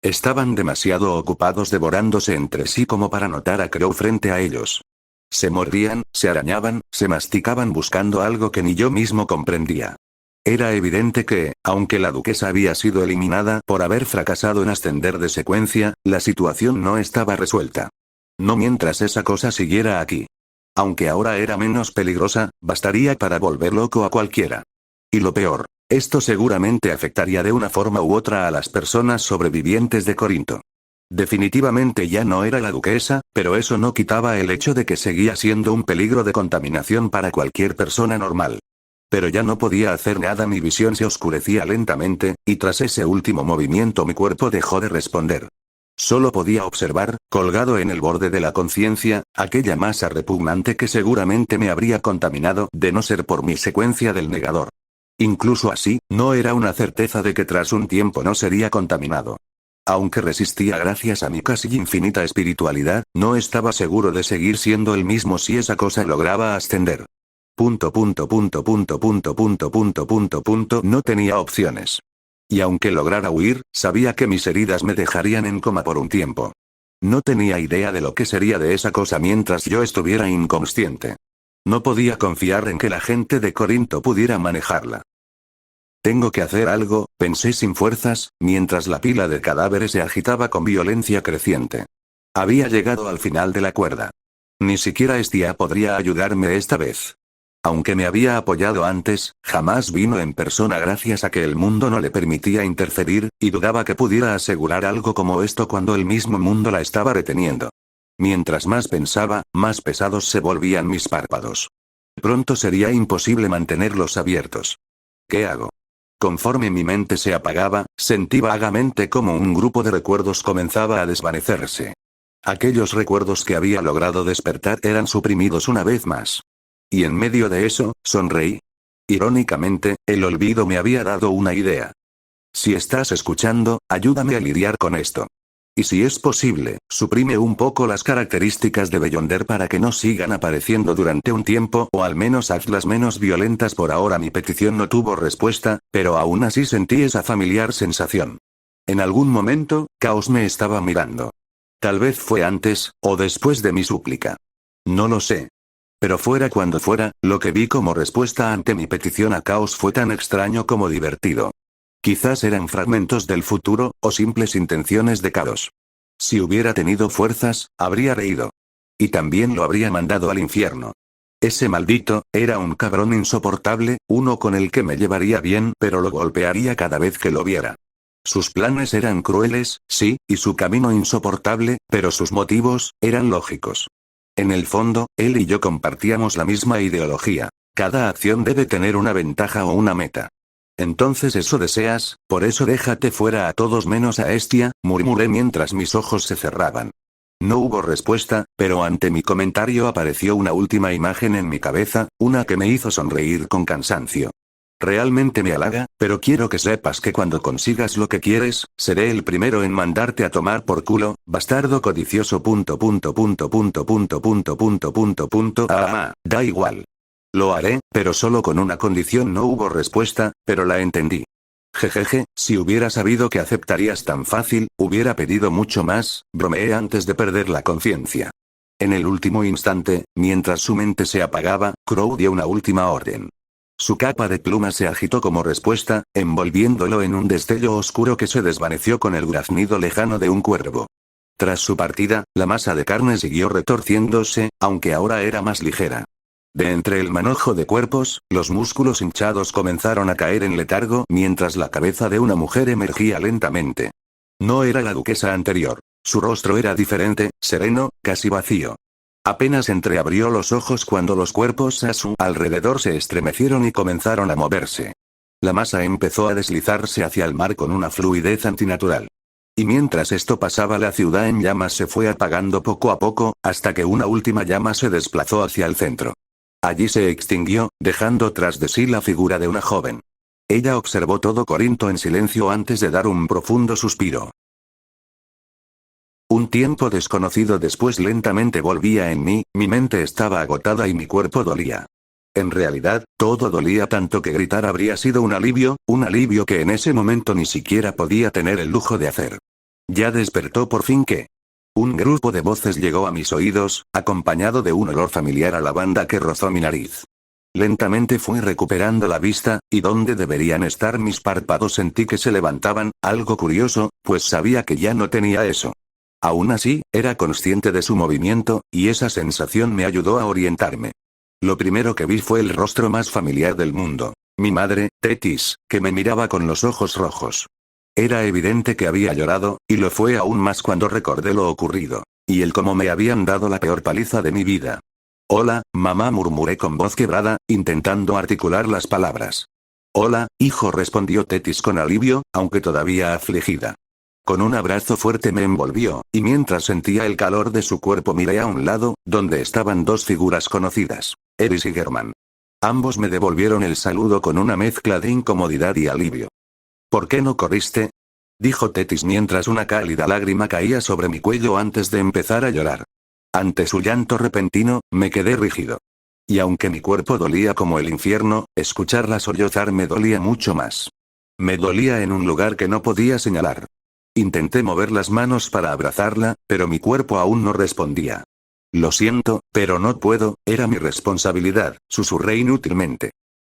Estaban demasiado ocupados devorándose entre sí como para notar a Crow frente a ellos. Se mordían, se arañaban, se masticaban buscando algo que ni yo mismo comprendía. Era evidente que, aunque la duquesa había sido eliminada por haber fracasado en ascender de secuencia, la situación no estaba resuelta. No mientras esa cosa siguiera aquí. Aunque ahora era menos peligrosa, bastaría para volver loco a cualquiera. Y lo peor. Esto seguramente afectaría de una forma u otra a las personas sobrevivientes de Corinto. Definitivamente ya no era la duquesa, pero eso no quitaba el hecho de que seguía siendo un peligro de contaminación para cualquier persona normal. Pero ya no podía hacer nada. Mi visión se oscurecía lentamente, y tras ese último movimiento mi cuerpo dejó de responder. Solo podía observar, colgado en el borde de la conciencia, aquella masa repugnante que seguramente me habría contaminado de no ser por mi secuencia del negador. Incluso así, no era una certeza de que tras un tiempo no sería contaminado. Aunque resistía gracias a mi casi infinita espiritualidad, no estaba seguro de seguir siendo el mismo si esa cosa lograba ascender. No tenía opciones. Y aunque lograra huir, sabía que mis heridas me dejarían en coma por un tiempo. No tenía idea de lo que sería de esa cosa mientras yo estuviera inconsciente. No podía confiar en que la gente de Corinto pudiera manejarla. Tengo que hacer algo, pensé sin fuerzas, mientras la pila de cadáveres se agitaba con violencia creciente. Había llegado al final de la cuerda. Ni siquiera Estia podría ayudarme esta vez. Aunque me había apoyado antes, jamás vino en persona gracias a que el mundo no le permitía interferir, y dudaba que pudiera asegurar algo como esto cuando el mismo mundo la estaba reteniendo. Mientras más pensaba, más pesados se volvían mis párpados. Pronto sería imposible mantenerlos abiertos. ¿Qué hago? Conforme mi mente se apagaba, sentí vagamente como un grupo de recuerdos comenzaba a desvanecerse. Aquellos recuerdos que había logrado despertar eran suprimidos una vez más. Y en medio de eso, sonreí. Irónicamente, el olvido me había dado una idea. Si estás escuchando, ayúdame a lidiar con esto. Y si es posible, suprime un poco las características de Beyonder para que no sigan apareciendo durante un tiempo o al menos hazlas menos violentas por ahora. Mi petición no tuvo respuesta, pero aún así sentí esa familiar sensación. En algún momento, Caos me estaba mirando. Tal vez fue antes, o después de mi súplica. No lo sé. Pero fuera cuando fuera, lo que vi como respuesta ante mi petición a Caos fue tan extraño como divertido. Quizás eran fragmentos del futuro, o simples intenciones de Caos. Si hubiera tenido fuerzas, habría reído. Y también lo habría mandado al infierno. Ese maldito, era un cabrón insoportable, uno con el que me llevaría bien, pero lo golpearía cada vez que lo viera. Sus planes eran crueles, sí, y su camino insoportable, pero sus motivos, eran lógicos. En el fondo, él y yo compartíamos la misma ideología. Cada acción debe tener una ventaja o una meta. Entonces eso deseas, por eso déjate fuera a todos menos a Hestia, murmuré mientras mis ojos se cerraban. No hubo respuesta, pero ante mi comentario apareció una última imagen en mi cabeza, una que me hizo sonreír con cansancio. Realmente me halaga, pero quiero que sepas que cuando consigas lo que quieres, seré el primero en mandarte a tomar por culo, bastardo codicioso. Da igual. Lo haré, pero solo con una condición. No hubo respuesta, pero la entendí. Jejeje, si hubiera sabido que aceptarías tan fácil, hubiera pedido mucho más, bromeé antes de perder la conciencia. En el último instante, mientras su mente se apagaba, Crow dio una última orden. Su capa de plumas se agitó como respuesta, envolviéndolo en un destello oscuro que se desvaneció con el graznido lejano de un cuervo. Tras su partida, la masa de carne siguió retorciéndose, aunque ahora era más ligera. De entre el manojo de cuerpos, los músculos hinchados comenzaron a caer en letargo mientras la cabeza de una mujer emergía lentamente. No era la duquesa anterior. Su rostro era diferente, sereno, casi vacío. Apenas entreabrió los ojos cuando los cuerpos a su alrededor se estremecieron y comenzaron a moverse. La masa empezó a deslizarse hacia el mar con una fluidez antinatural. Y mientras esto pasaba, la ciudad en llamas se fue apagando poco a poco, hasta que una última llama se desplazó hacia el centro. Allí se extinguió, dejando tras de sí la figura de una joven. Ella observó todo Corinto en silencio antes de dar un profundo suspiro. Un tiempo desconocido después lentamente volvía en mí, mi mente estaba agotada y mi cuerpo dolía. En realidad, todo dolía tanto que gritar habría sido un alivio que en ese momento ni siquiera podía tener el lujo de hacer. Ya despertó por fin que... Un grupo de voces llegó a mis oídos, acompañado de un olor familiar a lavanda que rozó mi nariz. Lentamente fui recuperando la vista, y donde deberían estar mis párpados sentí que se levantaban, algo curioso, pues sabía que ya no tenía eso. Aún así, era consciente de su movimiento, y esa sensación me ayudó a orientarme. Lo primero que vi fue el rostro más familiar del mundo. Mi madre, Tetis, que me miraba con los ojos rojos. Era evidente que había llorado, y lo fue aún más cuando recordé lo ocurrido. Y el cómo me habían dado la peor paliza de mi vida. Hola, mamá, murmuré con voz quebrada, intentando articular las palabras. Hola, hijo, respondió Tetis con alivio, aunque todavía afligida. Con un abrazo fuerte me envolvió, y mientras sentía el calor de su cuerpo miré a un lado, donde estaban dos figuras conocidas, Eris y Germán. Ambos me devolvieron el saludo con una mezcla de incomodidad y alivio. ¿Por qué no corriste?, dijo Tetis mientras una cálida lágrima caía sobre mi cuello antes de empezar a llorar. Ante su llanto repentino, me quedé rígido. Y aunque mi cuerpo dolía como el infierno, escucharla sollozar me dolía mucho más. Me dolía en un lugar que no podía señalar. Intenté mover las manos para abrazarla, pero mi cuerpo aún no respondía. Lo siento, pero no puedo, era mi responsabilidad, susurré inútilmente.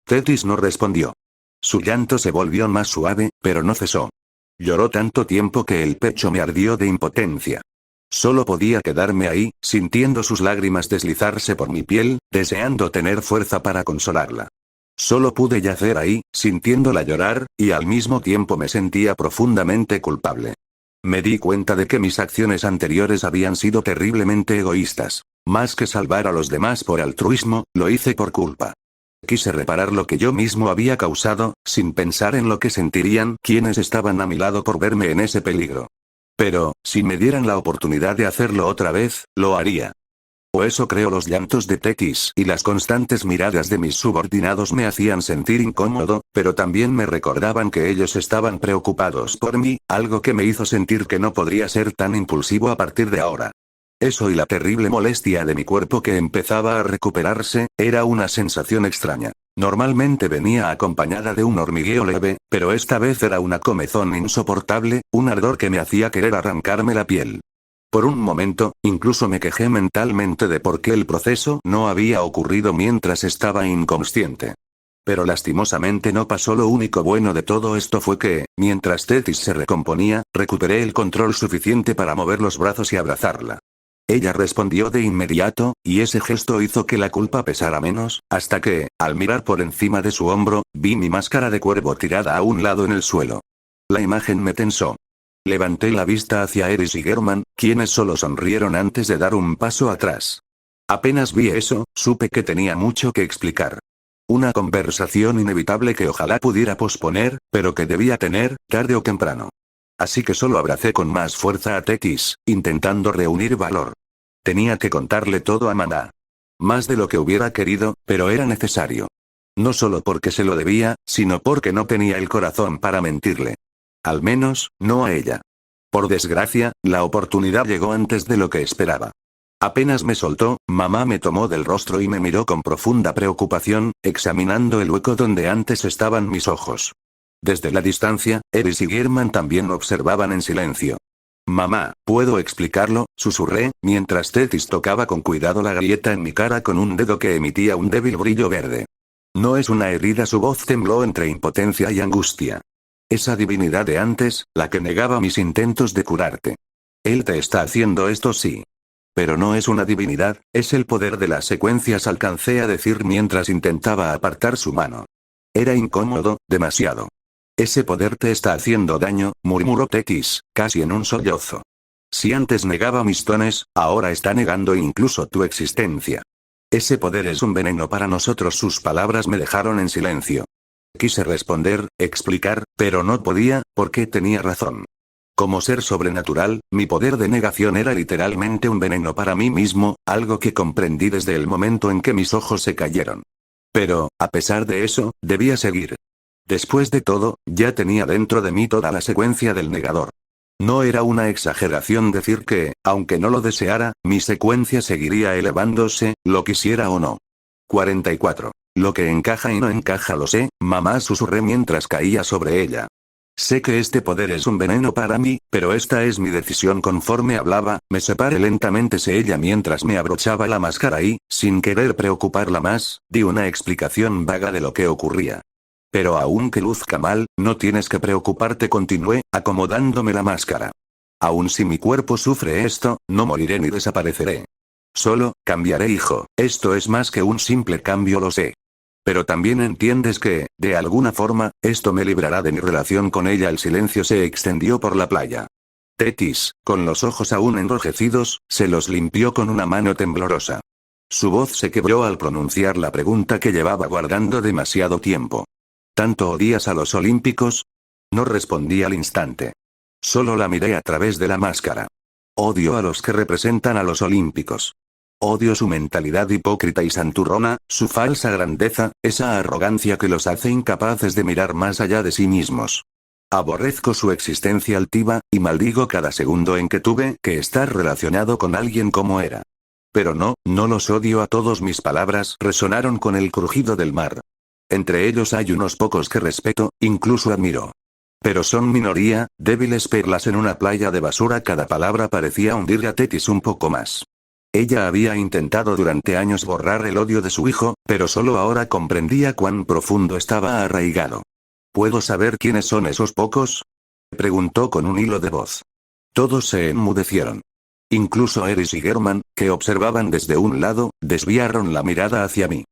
Tetis no respondió. Su llanto se volvió más suave, pero no cesó. Lloró tanto tiempo que el pecho me ardió de impotencia. Solo podía quedarme ahí, sintiendo sus lágrimas deslizarse por mi piel, deseando tener fuerza para consolarla. Solo pude yacer ahí, sintiéndola llorar, y al mismo tiempo me sentía profundamente culpable. Me di cuenta de que mis acciones anteriores habían sido terriblemente egoístas. Más que salvar a los demás por altruismo, lo hice por culpa. Quise reparar lo que yo mismo había causado, sin pensar en lo que sentirían quienes estaban a mi lado por verme en ese peligro. Pero, si me dieran la oportunidad de hacerlo otra vez, lo haría. O eso creo. Los llantos de Tetis y las constantes miradas de mis subordinados me hacían sentir incómodo, pero también me recordaban que ellos estaban preocupados por mí, algo que me hizo sentir que no podría ser tan impulsivo a partir de ahora. Eso y la terrible molestia de mi cuerpo que empezaba a recuperarse, era una sensación extraña. Normalmente venía acompañada de un hormigueo leve, pero esta vez era una comezón insoportable, un ardor que me hacía querer arrancarme la piel. Por un momento, incluso me quejé mentalmente de por qué el proceso no había ocurrido mientras estaba inconsciente. Pero lastimosamente no pasó. Lo único bueno de todo esto fue que, mientras Tetis se recomponía, recuperé el control suficiente para mover los brazos y abrazarla. Ella respondió de inmediato, y ese gesto hizo que la culpa pesara menos, hasta que, al mirar por encima de su hombro, vi mi máscara de cuervo tirada a un lado en el suelo. La imagen me tensó. Levanté la vista hacia Eris y Germán, quienes solo sonrieron antes de dar un paso atrás. Apenas vi eso, supe que tenía mucho que explicar. Una conversación inevitable que ojalá pudiera posponer, pero que debía tener, tarde o temprano. Así que solo abracé con más fuerza a Tetis, intentando reunir valor. Tenía que contarle todo a Maná. Más de lo que hubiera querido, pero era necesario. No solo porque se lo debía, sino porque no tenía el corazón para mentirle. Al menos, no a ella. Por desgracia, la oportunidad llegó antes de lo que esperaba. Apenas me soltó, mamá me tomó del rostro y me miró con profunda preocupación, examinando el hueco donde antes estaban mis ojos. Desde la distancia, Eris y Germán también observaban en silencio. Mamá, ¿puedo explicarlo?, susurré, mientras Tetis tocaba con cuidado la grieta en mi cara con un dedo que emitía un débil brillo verde. No es una herida. Su voz tembló entre impotencia y angustia. Esa divinidad de antes, la que negaba mis intentos de curarte. Él te está haciendo esto, sí. Pero no es una divinidad, es el poder de las secuencias, alcancé a decir mientras intentaba apartar su mano. Era incómodo, demasiado. Ese poder te está haciendo daño, murmuró Tetis, casi en un sollozo. Si antes negaba mis dones, ahora está negando incluso tu existencia. Ese poder es un veneno para nosotros. Sus palabras me dejaron en silencio. Quise responder, explicar, pero no podía, porque tenía razón. Como ser sobrenatural, mi poder de negación era literalmente un veneno para mí mismo, algo que comprendí desde el momento en que mis ojos se cayeron. Pero, a pesar de eso, debía seguir. Después de todo, ya tenía dentro de mí toda la secuencia del negador. No era una exageración decir que, aunque no lo deseara, mi secuencia seguiría elevándose, lo quisiera o no. 44. Lo que encaja y no encaja lo sé, mamá, susurré mientras caía sobre ella. Sé que este poder es un veneno para mí, pero esta es mi decisión. Conforme hablaba, me separé lentamente de ella mientras me abrochaba la máscara y, sin querer preocuparla más, di una explicación vaga de lo que ocurría. Pero aunque luzca mal, no tienes que preocuparte, continué, acomodándome la máscara. Aun si mi cuerpo sufre esto, no moriré ni desapareceré. Solo, cambiaré, hijo, esto es más que un simple cambio, lo sé. Pero también entiendes que, de alguna forma, esto me librará de mi relación con ella. El silencio se extendió por la playa. Tetis, con los ojos aún enrojecidos, se los limpió con una mano temblorosa. Su voz se quebró al pronunciar la pregunta que llevaba guardando demasiado tiempo. ¿Tanto odias a los olímpicos? No respondí al instante. Solo la miré a través de la máscara. Odio a los que representan a los olímpicos. Odio su mentalidad hipócrita y santurrona, su falsa grandeza, esa arrogancia que los hace incapaces de mirar más allá de sí mismos. Aborrezco su existencia altiva, y maldigo cada segundo en que tuve que estar relacionado con alguien como era. Pero no los odio a todos. Mis palabras resonaron con el crujido del mar. Entre ellos hay unos pocos que respeto, incluso admiro. Pero son minoría, débiles perlas en una playa de basura. Cada palabra parecía hundir a Tetis un poco más. Ella había intentado durante años borrar el odio de su hijo, pero solo ahora comprendía cuán profundo estaba arraigado. ¿Puedo saber quiénes son esos pocos?, preguntó con un hilo de voz. Todos se enmudecieron. Incluso Eris y Germán, que observaban desde un lado, desviaron la mirada hacia mí.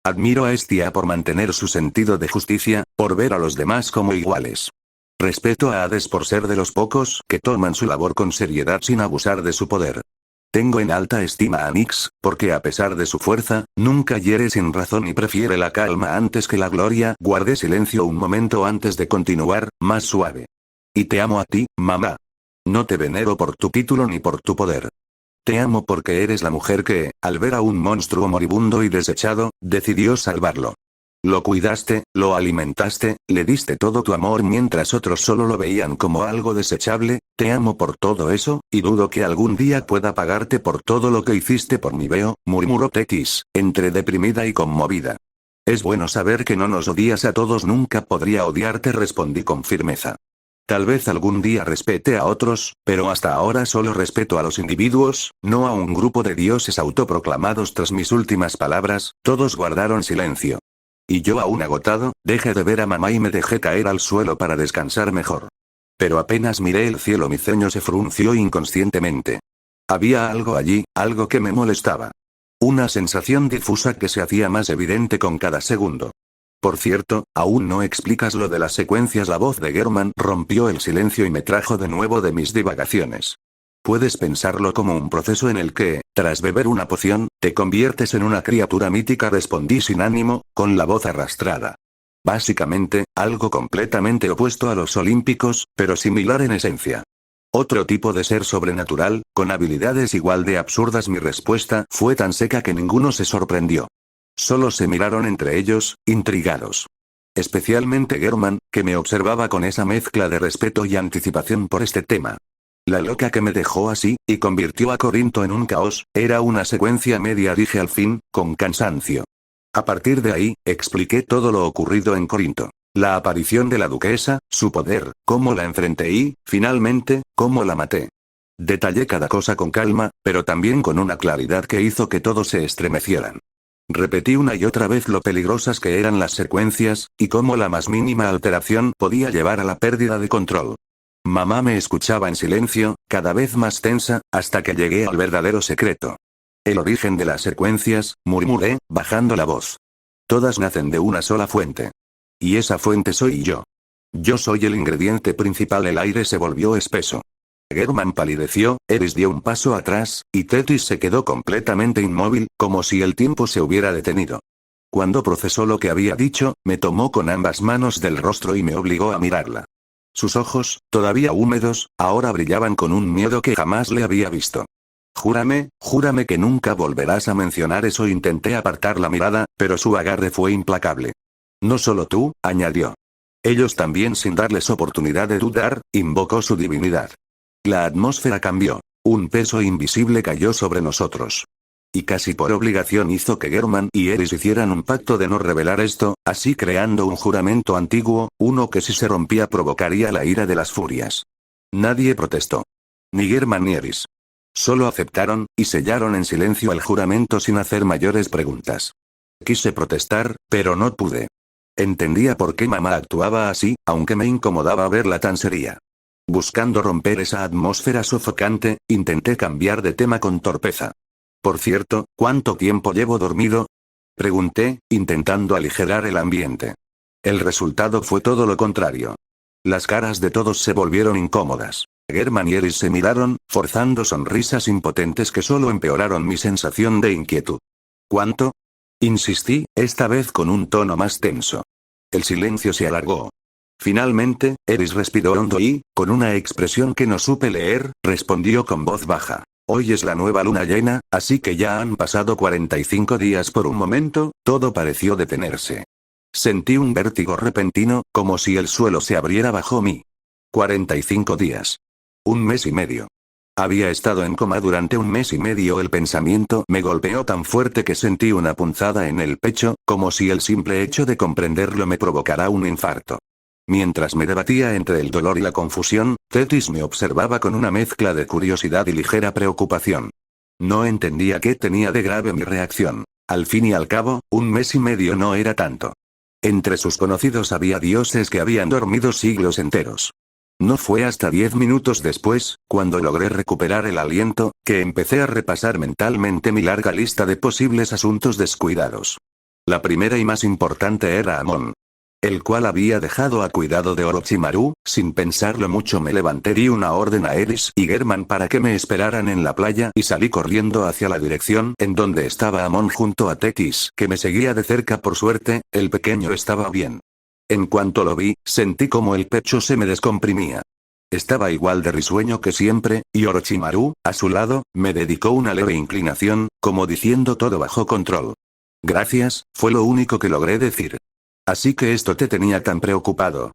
Admiro a Estia por mantener su sentido de justicia, por ver a los demás como iguales. Respeto a Hades por ser de los pocos que toman su labor con seriedad sin abusar de su poder. Tengo en alta estima a Nyx, porque a pesar de su fuerza, nunca hiere sin razón y prefiere la calma antes que la gloria. Guardé silencio un momento antes de continuar, más suave. Y te amo a ti, mamá. No te venero por tu título ni por tu poder. Te amo porque eres la mujer que, al ver a un monstruo moribundo y desechado, decidió salvarlo. Lo cuidaste, lo alimentaste, le diste todo tu amor mientras otros solo lo veían como algo desechable. Te amo por todo eso, y dudo que algún día pueda pagarte por todo lo que hiciste por mí. Veo, murmuró Tetis, entre deprimida y conmovida. Es bueno saber que no nos odias a todos. Nunca podría odiarte, respondí con firmeza. Tal vez algún día respete a otros, pero hasta ahora solo respeto a los individuos, no a un grupo de dioses autoproclamados. Tras mis últimas palabras, todos guardaron silencio. Y yo, aún agotado, dejé de ver a mamá y me dejé caer al suelo para descansar mejor. Pero apenas miré el cielo mi ceño se frunció inconscientemente. Había algo allí, algo que me molestaba. Una sensación difusa que se hacía más evidente con cada segundo. Por cierto, aún no explicas lo de las secuencias. La voz de Germán rompió el silencio y me trajo de nuevo de mis divagaciones. Puedes pensarlo como un proceso en el que, tras beber una poción, te conviertes en una criatura mítica, respondí sin ánimo, con la voz arrastrada. Básicamente, algo completamente opuesto a los olímpicos, pero similar en esencia. Otro tipo de ser sobrenatural, con habilidades igual de absurdas. Mi respuesta fue tan seca que ninguno se sorprendió. Solo se miraron entre ellos, intrigados. Especialmente Germán, que me observaba con esa mezcla de respeto y anticipación por este tema. La loca que me dejó así, y convirtió a Corinto en un caos, era una secuencia media, dije al fin, con cansancio. A partir de ahí, expliqué todo lo ocurrido en Corinto. La aparición de la duquesa, su poder, cómo la enfrenté y, finalmente, cómo la maté. Detallé cada cosa con calma, pero también con una claridad que hizo que todos se estremecieran. Repetí una y otra vez lo peligrosas que eran las secuencias, y cómo la más mínima alteración podía llevar a la pérdida de control. Mamá me escuchaba en silencio, cada vez más tensa, hasta que llegué al verdadero secreto. El origen de las secuencias, murmuré, bajando la voz. Todas nacen de una sola fuente. Y esa fuente soy yo. Yo soy el ingrediente principal. El aire se volvió espeso. Germán palideció, Eris dio un paso atrás, y Tetis se quedó completamente inmóvil, como si el tiempo se hubiera detenido. Cuando procesó lo que había dicho, me tomó con ambas manos del rostro y me obligó a mirarla. Sus ojos, todavía húmedos, ahora brillaban con un miedo que jamás le había visto. Júrame que nunca volverás a mencionar eso. Intenté apartar la mirada, pero su agarre fue implacable. No solo tú, añadió. Ellos también, sin darles oportunidad de dudar, invocó su divinidad. La atmósfera cambió. Un peso invisible cayó sobre nosotros. Y casi por obligación hizo que Germán y Eris hicieran un pacto de no revelar esto, así creando un juramento antiguo, uno que si se rompía provocaría la ira de las furias. Nadie protestó. Ni Germán ni Eris. Solo aceptaron, y sellaron en silencio el juramento sin hacer mayores preguntas. Quise protestar, pero no pude. Entendía por qué mamá actuaba así, aunque me incomodaba verla tan seria. Buscando romper esa atmósfera sofocante, intenté cambiar de tema con torpeza. Por cierto, ¿cuánto tiempo llevo dormido? Pregunté, intentando aligerar el ambiente. El resultado fue todo lo contrario. Las caras de todos se volvieron incómodas. Germán y Eris se miraron, forzando sonrisas impotentes que solo empeoraron mi sensación de inquietud. ¿Cuánto? Insistí, esta vez con un tono más tenso. El silencio se alargó. Finalmente, Eris respiró hondo y, con una expresión que no supe leer, respondió con voz baja. Hoy es la nueva luna llena, así que ya han pasado 45 días. Por un momento, todo pareció detenerse. Sentí un vértigo repentino, como si el suelo se abriera bajo mí. 45 días. Un mes y medio. Había estado en coma durante un mes y medio. El pensamiento me golpeó tan fuerte que sentí una punzada en el pecho, como si el simple hecho de comprenderlo me provocara un infarto. Mientras me debatía entre el dolor y la confusión, Tetis me observaba con una mezcla de curiosidad y ligera preocupación. No entendía qué tenía de grave mi reacción. Al fin y al cabo, un mes y medio no era tanto. Entre sus conocidos había dioses que habían dormido siglos enteros. No fue hasta 10 minutos después, cuando logré recuperar el aliento, que empecé a repasar mentalmente mi larga lista de posibles asuntos descuidados. La primera y más importante era Amon. el cual había dejado a cuidado de Orochimaru. Sin pensarlo mucho me levanté, di una orden a Eris y German para que me esperaran en la playa y salí corriendo hacia la dirección en donde estaba Amon junto a Tetis, que me seguía de cerca. Por suerte, el pequeño estaba bien. En cuanto lo vi, sentí como el pecho se me descomprimía. Estaba igual de risueño que siempre, y Orochimaru, a su lado, me dedicó una leve inclinación, como diciendo todo bajo control. Gracias, fue lo único que logré decir. Así que esto te tenía tan preocupado,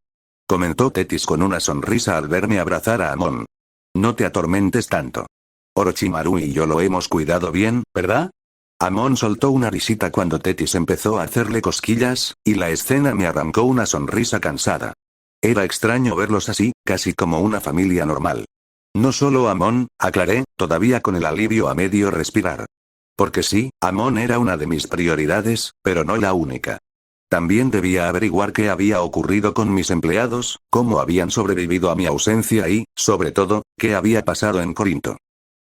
comentó Tetis con una sonrisa al verme abrazar a Amon. No te atormentes tanto. Orochimaru y yo lo hemos cuidado bien, ¿verdad? Amon soltó una risita cuando Tetis empezó a hacerle cosquillas, y la escena me arrancó una sonrisa cansada. Era extraño verlos así, casi como una familia normal. No solo Amon, aclaré, todavía con el alivio a medio respirar. Porque sí, Amon era una de mis prioridades, pero no la única. También debía averiguar qué había ocurrido con mis empleados, cómo habían sobrevivido a mi ausencia y, sobre todo, qué había pasado en Corinto.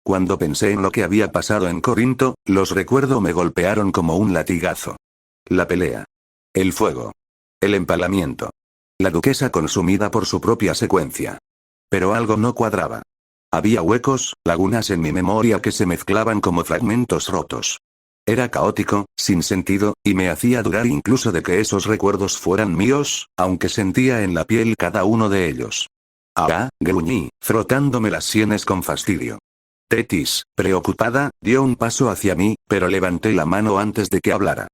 Cuando pensé en lo que había pasado en Corinto, los recuerdos me golpearon como un latigazo. La pelea. El fuego. El empalamiento. La duquesa consumida por su propia secuencia. Pero algo no cuadraba. Había huecos, lagunas en mi memoria que se mezclaban como fragmentos rotos. Era caótico, sin sentido, y me hacía dudar incluso de que esos recuerdos fueran míos, aunque sentía en la piel cada uno de ellos. Ah, gruñí, frotándome las sienes con fastidio. Tetis, preocupada, dio un paso hacia mí, pero levanté la mano antes de que hablara.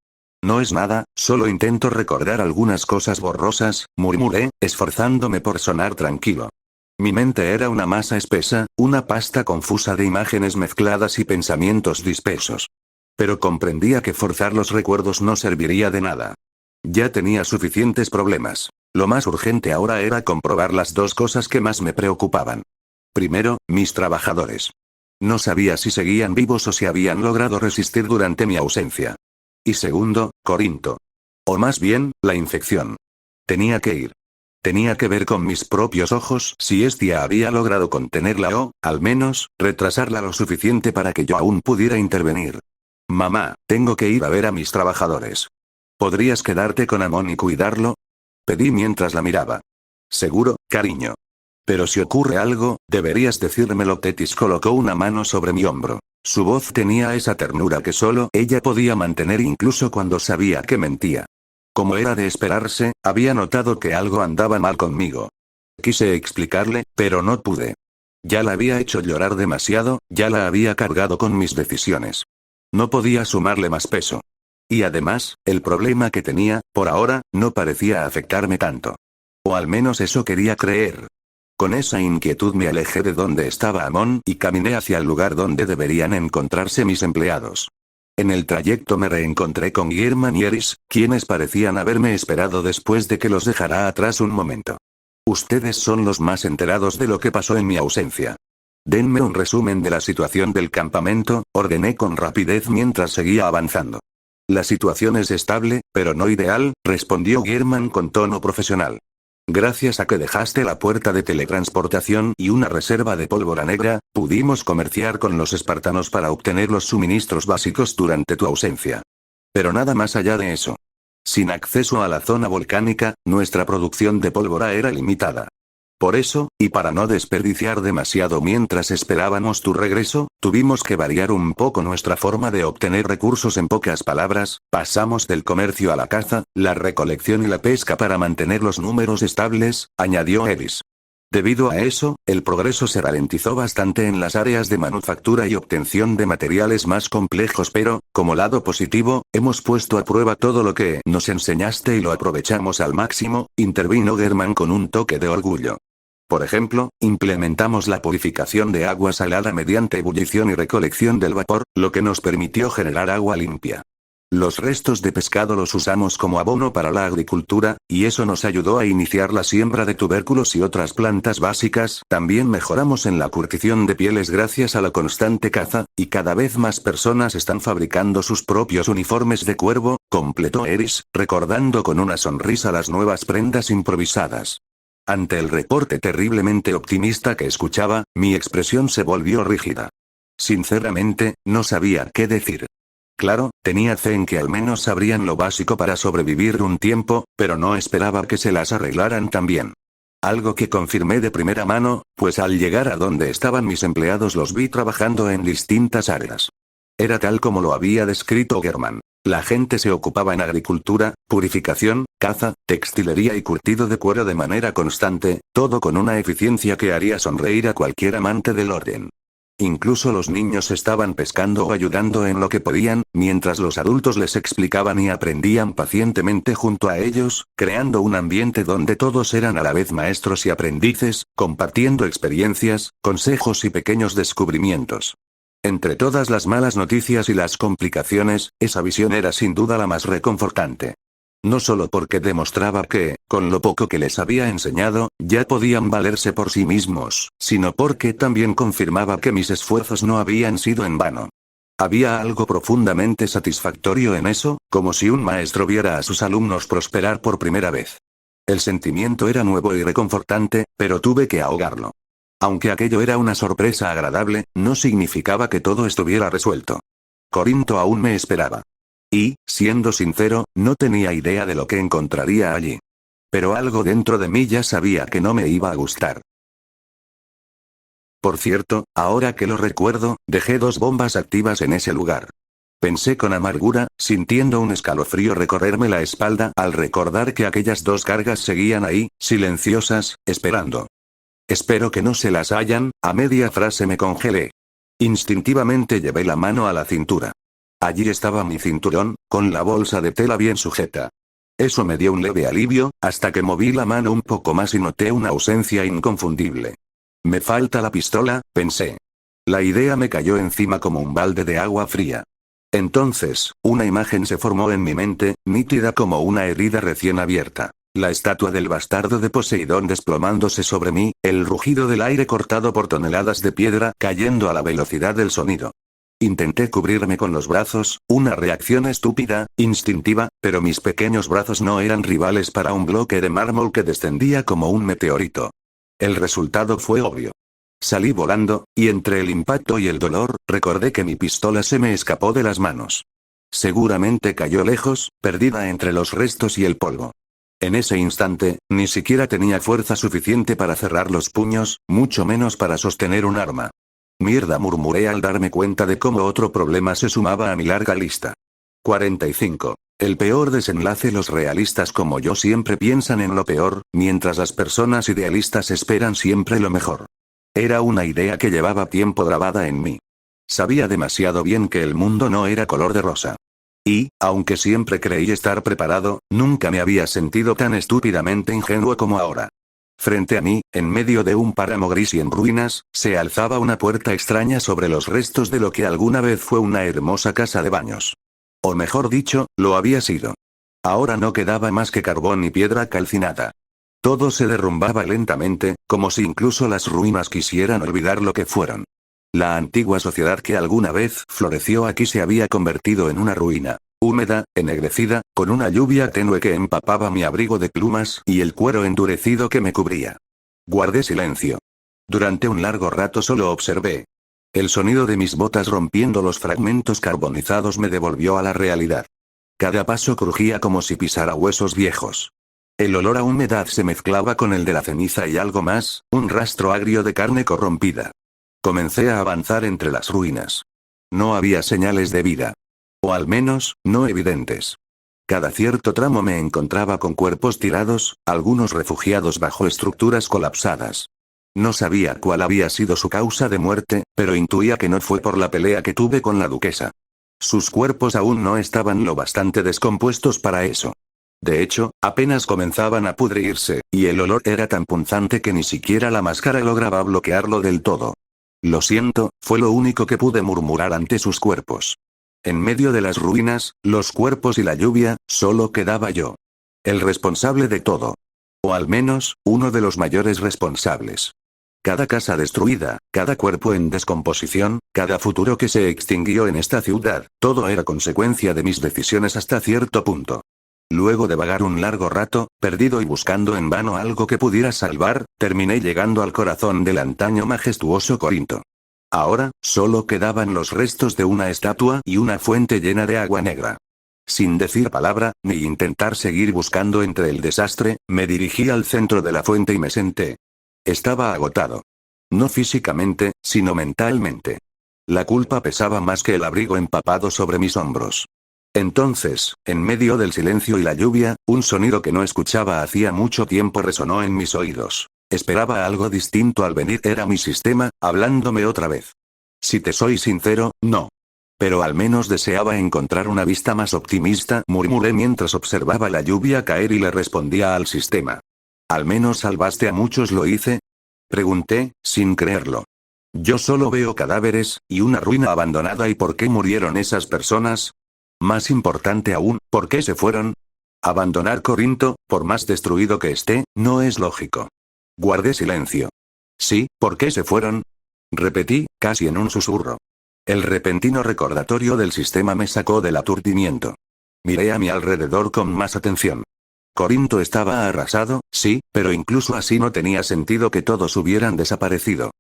No es nada, solo intento recordar algunas cosas borrosas, murmuré, esforzándome por sonar tranquilo. Mi mente era una masa espesa, una pasta confusa de imágenes mezcladas y pensamientos dispersos. Pero comprendía que forzar los recuerdos no serviría de nada. Ya tenía suficientes problemas. Lo más urgente ahora era comprobar las dos cosas que más me preocupaban. Primero, mis trabajadores. No sabía si seguían vivos o si habían logrado resistir durante mi ausencia. Y segundo, Corinto. O más bien, la infección. Tenía que ir. Tenía que ver con mis propios ojos si Estia había logrado contenerla o, al menos, retrasarla lo suficiente para que yo aún pudiera intervenir. Mamá, tengo que ir a ver a mis trabajadores. ¿Podrías quedarte con Amon y cuidarlo? Pedí mientras la miraba. Seguro, cariño. Pero si ocurre algo, deberías decírmelo. Tetis colocó una mano sobre mi hombro. Su voz tenía esa ternura que solo ella podía mantener incluso cuando sabía que mentía. Como era de esperarse, había notado que algo andaba mal conmigo. Quise explicarle, pero no pude. Ya la había hecho llorar demasiado, ya la había cargado con mis decisiones. No podía sumarle más peso. Y además, el problema que tenía, por ahora, no parecía afectarme tanto. O al menos eso quería creer. Con esa inquietud me alejé de donde estaba Amon y caminé hacia el lugar donde deberían encontrarse mis empleados. En el trayecto me reencontré con German y Eris, quienes parecían haberme esperado después de que los dejara atrás un momento. Ustedes son los más enterados de lo que pasó en mi ausencia. Denme un resumen de la situación del campamento, ordené con rapidez mientras seguía avanzando. La situación es estable, pero no ideal, respondió German con tono profesional. Gracias a que dejaste la puerta de teletransportación y una reserva de pólvora negra, pudimos comerciar con los espartanos para obtener los suministros básicos durante tu ausencia. Pero nada más allá de eso. Sin acceso a la zona volcánica, nuestra producción de pólvora era limitada. Por eso, y para no desperdiciar demasiado mientras esperábamos tu regreso, tuvimos que variar un poco nuestra forma de obtener recursos. En pocas palabras, pasamos del comercio a la caza, la recolección y la pesca para mantener los números estables, añadió Eris. Debido a eso, el progreso se ralentizó bastante en las áreas de manufactura y obtención de materiales más complejos, pero, como lado positivo, hemos puesto a prueba todo lo que nos enseñaste y lo aprovechamos al máximo, intervino German con un toque de orgullo. Por ejemplo, implementamos la purificación de agua salada mediante ebullición y recolección del vapor, lo que nos permitió generar agua limpia. Los restos de pescado los usamos como abono para la agricultura, y eso nos ayudó a iniciar la siembra de tubérculos y otras plantas básicas. También mejoramos en la curtición de pieles gracias a la constante caza, y cada vez más personas están fabricando sus propios uniformes de cuervo, completó Eris, recordando con una sonrisa las nuevas prendas improvisadas. Ante el reporte terriblemente optimista que escuchaba, mi expresión se volvió rígida. Sinceramente, no sabía qué decir. Claro, Tenía fe en que al menos sabrían lo básico para sobrevivir un tiempo, pero no esperaba que se las arreglaran tan bien. Algo que confirmé de primera mano, pues al llegar a donde estaban mis empleados los vi trabajando en distintas áreas. Era tal como lo había descrito Germán. La gente se ocupaba en agricultura, purificación, caza, textilería y curtido de cuero de manera constante, todo con una eficiencia que haría sonreír a cualquier amante del orden. Incluso los niños estaban pescando o ayudando en lo que podían, mientras los adultos les explicaban y aprendían pacientemente junto a ellos, creando un ambiente donde todos eran a la vez maestros y aprendices, compartiendo experiencias, consejos y pequeños descubrimientos. Entre todas las malas noticias y las complicaciones, esa visión era sin duda la más reconfortante. No solo porque demostraba que, con lo poco que les había enseñado, ya podían valerse por sí mismos, sino porque también confirmaba que mis esfuerzos no habían sido en vano. Había algo profundamente satisfactorio en eso, como si un maestro viera a sus alumnos prosperar por primera vez. El sentimiento era nuevo y reconfortante, pero tuve que ahogarlo. Aunque aquello era una sorpresa agradable, no significaba que todo estuviera resuelto. Corinto aún me esperaba. Y, siendo sincero, no tenía idea de lo que encontraría allí. Pero algo dentro de mí ya sabía que no me iba a gustar. Por cierto, ahora que lo recuerdo, dejé 2 bombas activas en ese lugar. Pensé con amargura, sintiendo un escalofrío recorrerme la espalda al recordar que aquellas 2 cargas seguían ahí, silenciosas, esperando. Espero que no se las hayan, a media frase me congelé. Instintivamente llevé la mano a la cintura. Allí estaba mi cinturón, con la bolsa de tela bien sujeta. Eso me dio un leve alivio, hasta que moví la mano un poco más y noté una ausencia inconfundible. Me falta la pistola, pensé. La idea me cayó encima como un balde de agua fría. Entonces, una imagen se formó en mi mente, nítida como una herida recién abierta. La estatua del bastardo de Poseidón desplomándose sobre mí, el rugido del aire cortado por toneladas de piedra cayendo a la velocidad del sonido. Intenté cubrirme con los brazos, una reacción estúpida, instintiva, pero mis pequeños brazos no eran rivales para un bloque de mármol que descendía como un meteorito. El resultado fue obvio. Salí volando, y entre el impacto y el dolor, recordé que mi pistola se me escapó de las manos. Seguramente cayó lejos, perdida entre los restos y el polvo. En ese instante, ni siquiera tenía fuerza suficiente para cerrar los puños, mucho menos para sostener un arma. Mierda, murmuré al darme cuenta de cómo otro problema se sumaba a mi larga lista. 45. El peor desenlace. Los realistas como yo siempre piensan en lo peor, mientras las personas idealistas esperan siempre lo mejor. Era una idea que llevaba tiempo grabada en mí. Sabía demasiado bien que el mundo no era color de rosa. Y, aunque siempre creí estar preparado, nunca me había sentido tan estúpidamente ingenuo como ahora. Frente a mí, en medio de un páramo gris y en ruinas, se alzaba una puerta extraña sobre los restos de lo que alguna vez fue una hermosa casa de baños. O mejor dicho, lo había sido. Ahora no quedaba más que carbón y piedra calcinada. Todo se derrumbaba lentamente, como si incluso las ruinas quisieran olvidar lo que fueron. La antigua sociedad que alguna vez floreció aquí se había convertido en una ruina, húmeda, ennegrecida, con una lluvia tenue que empapaba mi abrigo de plumas y el cuero endurecido que me cubría. Guardé silencio. Durante un largo rato solo observé. El sonido de mis botas rompiendo los fragmentos carbonizados me devolvió a la realidad. Cada paso crujía como si pisara huesos viejos. El olor a humedad se mezclaba con el de la ceniza y algo más, un rastro agrio de carne corrompida. Comencé a avanzar entre las ruinas. No había señales de vida. O al menos, no evidentes. Cada cierto tramo me encontraba con cuerpos tirados, algunos refugiados bajo estructuras colapsadas. No sabía cuál había sido su causa de muerte, pero intuía que no fue por la pelea que tuve con la duquesa. Sus cuerpos aún no estaban lo bastante descompuestos para eso. De hecho, apenas comenzaban a pudrirse, y el olor era tan punzante que ni siquiera la máscara lograba bloquearlo del todo. Lo siento, fue lo único que pude murmurar ante sus cuerpos. En medio de las ruinas, los cuerpos y la lluvia, solo quedaba yo. El responsable de todo. O al menos, uno de los mayores responsables. Cada casa destruida, cada cuerpo en descomposición, cada futuro que se extinguió en esta ciudad, todo era consecuencia de mis decisiones hasta cierto punto. Luego de vagar un largo rato, perdido y buscando en vano algo que pudiera salvar, terminé llegando al corazón del antaño majestuoso Corinto. Ahora, solo quedaban los restos de una estatua y una fuente llena de agua negra. Sin decir palabra, ni intentar seguir buscando entre el desastre, me dirigí al centro de la fuente y me senté. Estaba agotado. No físicamente, sino mentalmente. La culpa pesaba más que el abrigo empapado sobre mis hombros. Entonces, en medio del silencio y la lluvia, un sonido que no escuchaba hacía mucho tiempo resonó en mis oídos. Esperaba algo distinto al venir, era mi sistema, hablándome otra vez. Si te soy sincero, no. Pero al menos deseaba encontrar una vista más optimista, murmuré mientras observaba la lluvia caer y le respondía al sistema. ¿Al menos salvaste a muchos? ¿Lo hice? Pregunté, sin creerlo. Yo solo veo cadáveres, y una ruina abandonada. ¿Y por qué murieron esas personas? Más importante aún, ¿por qué se fueron? Abandonar Corinto, por más destruido que esté, no es lógico. Guardé silencio. Sí, ¿por qué se fueron? Repetí, casi en un susurro. El repentino recordatorio del sistema me sacó del aturdimiento. Miré a mi alrededor con más atención. Corinto estaba arrasado, sí, pero incluso así no tenía sentido que todos hubieran desaparecido.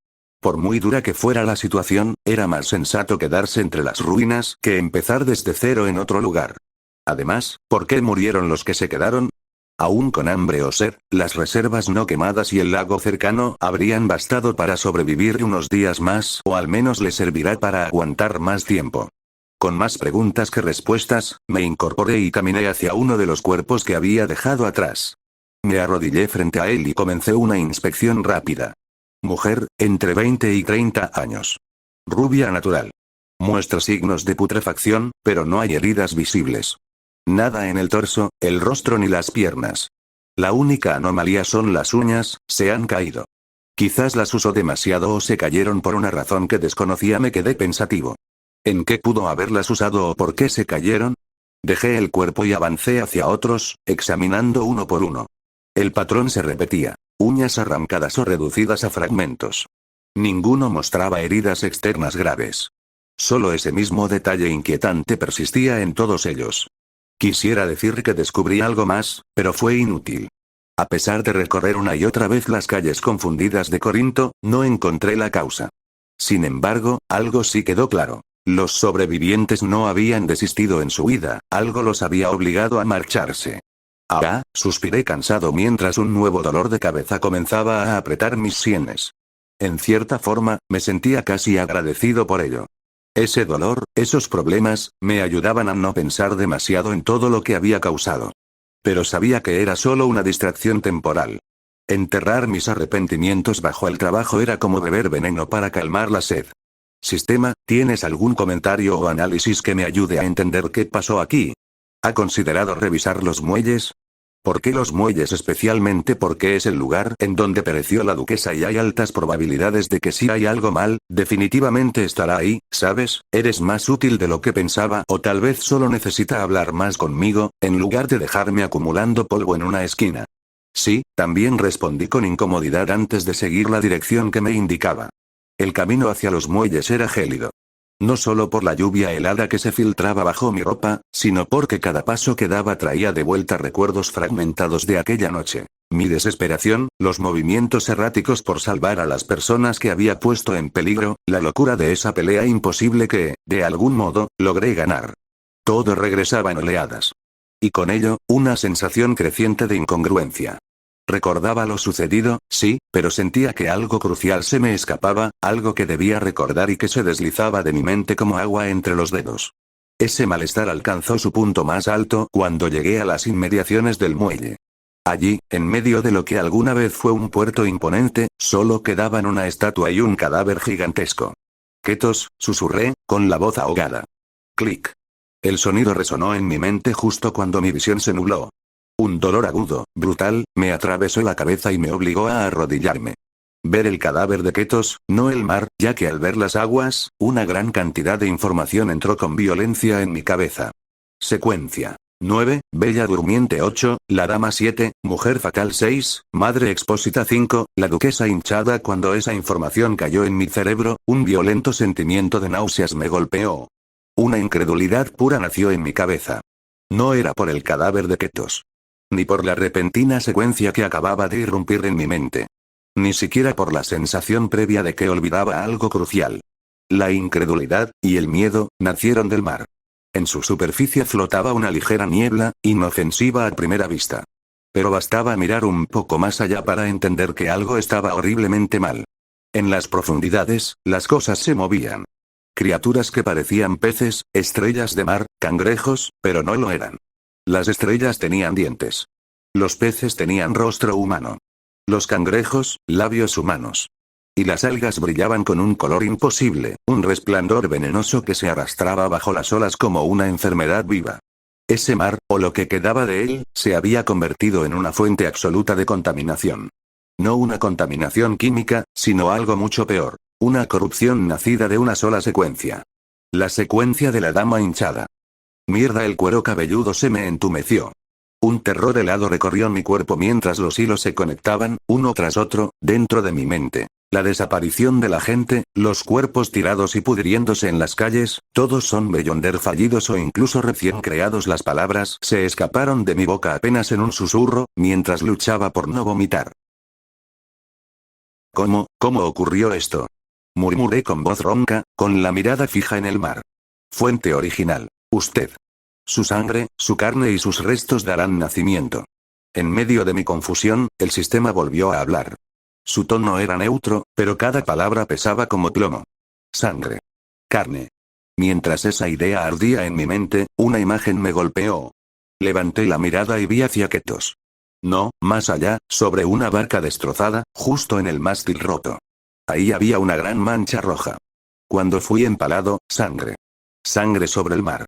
Por muy dura que fuera la situación, era más sensato quedarse entre las ruinas que empezar desde cero en otro lugar. Además, ¿por qué murieron los que se quedaron? Aún con hambre o sed, las reservas no quemadas y el lago cercano habrían bastado para sobrevivir unos días más, o al menos les servirá para aguantar más tiempo. Con más preguntas que respuestas, me incorporé y caminé hacia uno de los cuerpos que había dejado atrás. Me arrodillé frente a él y comencé una inspección rápida. Mujer, entre 20 y 30 años. Rubia natural. Muestra signos de putrefacción, pero no hay heridas visibles. Nada en el torso, el rostro ni las piernas. La única anomalía son las uñas, se han caído. Quizás las usó demasiado o se cayeron por una razón que desconocía. Me quedé pensativo. ¿En qué pudo haberlas usado o por qué se cayeron? Dejé el cuerpo y avancé hacia otros, examinando uno por uno. El patrón se repetía. Uñas arrancadas o reducidas a fragmentos. Ninguno mostraba heridas externas graves. Solo ese mismo detalle inquietante persistía en todos ellos. Quisiera decir que descubrí algo más, pero fue inútil. A pesar de recorrer una y otra vez las calles confundidas de Corinto, no encontré la causa. Sin embargo, algo sí quedó claro. Los sobrevivientes no habían desistido en su huida, algo los había obligado a marcharse. Ah, suspiré cansado mientras un nuevo dolor de cabeza comenzaba a apretar mis sienes. En cierta forma, me sentía casi agradecido por ello. Ese dolor, esos problemas, me ayudaban a no pensar demasiado en todo lo que había causado. Pero sabía que era solo una distracción temporal. Enterrar mis arrepentimientos bajo el trabajo era como beber veneno para calmar la sed. Sistema, ¿tienes algún comentario o análisis que me ayude a entender qué pasó aquí? ¿Ha considerado revisar los muelles? ¿Por qué los muelles especialmente? Porque es el lugar en donde pereció la duquesa y hay altas probabilidades de que si hay algo mal, definitivamente estará ahí, ¿sabes? Eres más útil de lo que pensaba o tal vez solo necesita hablar más conmigo, en lugar de dejarme acumulando polvo en una esquina. Sí, también respondí con incomodidad antes de seguir la dirección que me indicaba. El camino hacia los muelles era gélido. No solo por la lluvia helada que se filtraba bajo mi ropa, sino porque cada paso que daba traía de vuelta recuerdos fragmentados de aquella noche. Mi desesperación, los movimientos erráticos por salvar a las personas que había puesto en peligro, la locura de esa pelea imposible que, de algún modo, logré ganar. Todo regresaba en oleadas. Y con ello, una sensación creciente de incongruencia. Recordaba lo sucedido, sí, pero sentía que algo crucial se me escapaba, algo que debía recordar y que se deslizaba de mi mente como agua entre los dedos. Ese malestar alcanzó su punto más alto cuando llegué a las inmediaciones del muelle. Allí, en medio de lo que alguna vez fue un puerto imponente, solo quedaban una estatua y un cadáver gigantesco. Ketos, susurré, con la voz ahogada. Clic. El sonido resonó en mi mente justo cuando mi visión se nubló. Un dolor agudo, brutal, me atravesó la cabeza y me obligó a arrodillarme. Ver el cadáver de Ketos, no el mar, ya que al ver las aguas, una gran cantidad de información entró con violencia en mi cabeza. Secuencia. 9, Bella Durmiente 8, la Dama 7, Mujer Fatal 6, Madre Expósita 5, la Duquesa hinchada. Cuando esa información cayó en mi cerebro, un violento sentimiento de náuseas me golpeó. Una incredulidad pura nació en mi cabeza. No era por el cadáver de Ketos. Ni por la repentina secuencia que acababa de irrumpir en mi mente. Ni siquiera por la sensación previa de que olvidaba algo crucial. La incredulidad, y el miedo, nacieron del mar. En su superficie flotaba una ligera niebla, inofensiva a primera vista. Pero bastaba mirar un poco más allá para entender que algo estaba horriblemente mal. En las profundidades, las cosas se movían. Criaturas que parecían peces, estrellas de mar, cangrejos, pero no lo eran. Las estrellas tenían dientes. Los peces tenían rostro humano. Los cangrejos, labios humanos. Y las algas brillaban con un color imposible, un resplandor venenoso que se arrastraba bajo las olas como una enfermedad viva. Ese mar, o lo que quedaba de él, se había convertido en una fuente absoluta de contaminación. No una contaminación química, sino algo mucho peor. Una corrupción nacida de una sola secuencia. La secuencia de la dama hinchada. Mierda, el cuero cabelludo se me entumeció. Un terror helado recorrió mi cuerpo mientras los hilos se conectaban, uno tras otro, dentro de mi mente. La desaparición de la gente, los cuerpos tirados y pudriéndose en las calles, todos son Beyonder fallidos o incluso recién creados. Las palabras se escaparon de mi boca apenas en un susurro, mientras luchaba por no vomitar. ¿Cómo ocurrió esto? Murmuré con voz ronca, con la mirada fija en el mar. Fuente original. Usted. Su sangre, su carne y sus restos darán nacimiento. En medio de mi confusión, el sistema volvió a hablar. Su tono era neutro, pero cada palabra pesaba como plomo. Sangre. Carne. Mientras esa idea ardía en mi mente, una imagen me golpeó. Levanté la mirada y vi hacia Ketos. No, más allá, sobre una barca destrozada, justo en el mástil roto. Ahí había una gran mancha roja. Cuando fui empalado, sangre. Sangre sobre el mar.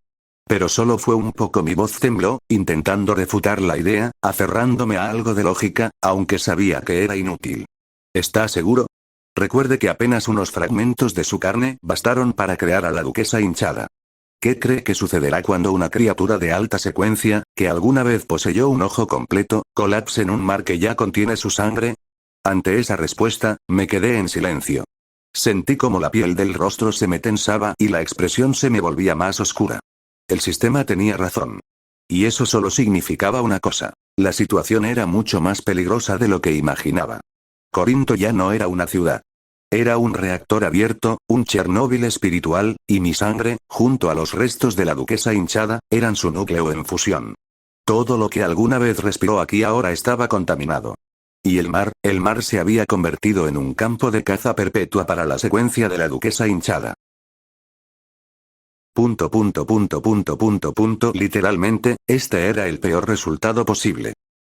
Pero solo fue un poco. Mi voz tembló, intentando refutar la idea, aferrándome a algo de lógica, aunque sabía que era inútil. ¿Está seguro? Recuerde que apenas unos fragmentos de su carne bastaron para crear a la duquesa hinchada. ¿Qué cree que sucederá cuando una criatura de alta secuencia, que alguna vez poseyó un ojo completo, colapse en un mar que ya contiene su sangre? Ante esa respuesta, me quedé en silencio. Sentí como la piel del rostro se me tensaba y la expresión se me volvía más oscura. El sistema tenía razón. Y eso solo significaba una cosa. La situación era mucho más peligrosa de lo que imaginaba. Corinto ya no era una ciudad. Era un reactor abierto, un Chernóbil espiritual, y mi sangre, junto a los restos de la duquesa hinchada, eran su núcleo en fusión. Todo lo que alguna vez respiró aquí ahora estaba contaminado. Y el mar se había convertido en un campo de caza perpetua para la secuencia de la duquesa hinchada. Literalmente, este era el peor resultado posible.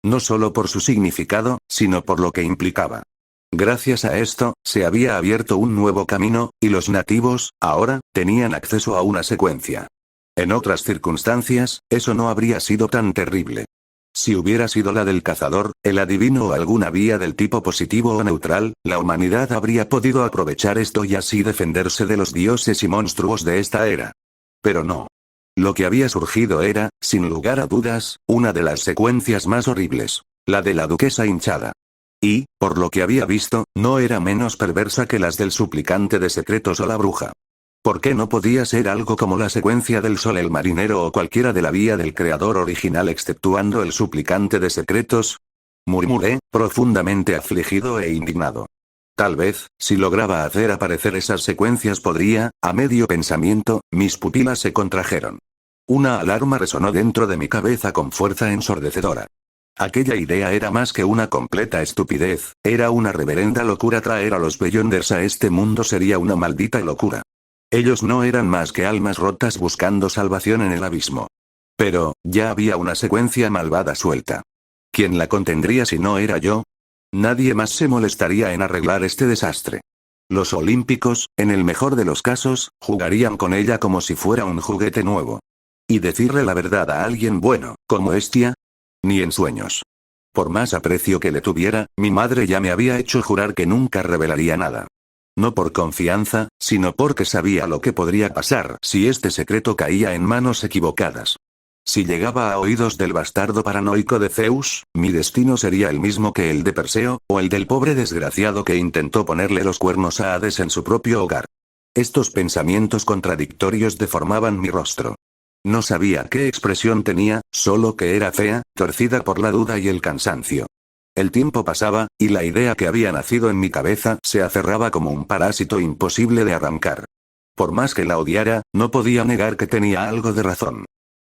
No solo por su significado, sino por lo que implicaba. Gracias a esto, se había abierto un nuevo camino, y los nativos, ahora, tenían acceso a una secuencia. En otras circunstancias, eso no habría sido tan terrible. Si hubiera sido la del cazador, el adivino o alguna vía del tipo positivo o neutral, la humanidad habría podido aprovechar esto y así defenderse de los dioses y monstruos de esta era. Pero no. Lo que había surgido era, sin lugar a dudas, una de las secuencias más horribles. La de la duquesa hinchada. Y, por lo que había visto, no era menos perversa que las del suplicante de secretos o la bruja. ¿Por qué no podía ser algo como la secuencia del sol, el marinero o cualquiera de la vía del creador original exceptuando el suplicante de secretos? Murmuré, profundamente afligido e indignado. Tal vez, si lograba hacer aparecer esas secuencias podría, a medio pensamiento, mis pupilas se contrajeron. Una alarma resonó dentro de mi cabeza con fuerza ensordecedora. Aquella idea era más que una completa estupidez, era una reverenda locura. Traer a los Beyonders a este mundo sería una maldita locura. Ellos no eran más que almas rotas buscando salvación en el abismo. Pero, ya había una secuencia malvada suelta. ¿Quién la contendría si no era yo? Nadie más se molestaría en arreglar este desastre. Los olímpicos, en el mejor de los casos, jugarían con ella como si fuera un juguete nuevo. ¿Y decirle la verdad a alguien bueno, como Hestia? Ni en sueños. Por más aprecio que le tuviera, mi madre ya me había hecho jurar que nunca revelaría nada. No por confianza, sino porque sabía lo que podría pasar si este secreto caía en manos equivocadas. Si llegaba a oídos del bastardo paranoico de Zeus, mi destino sería el mismo que el de Perseo, o el del pobre desgraciado que intentó ponerle los cuernos a Hades en su propio hogar. Estos pensamientos contradictorios deformaban mi rostro. No sabía qué expresión tenía, solo que era fea, torcida por la duda y el cansancio. El tiempo pasaba, y la idea que había nacido en mi cabeza se aferraba como un parásito imposible de arrancar. Por más que la odiara, no podía negar que tenía algo de razón.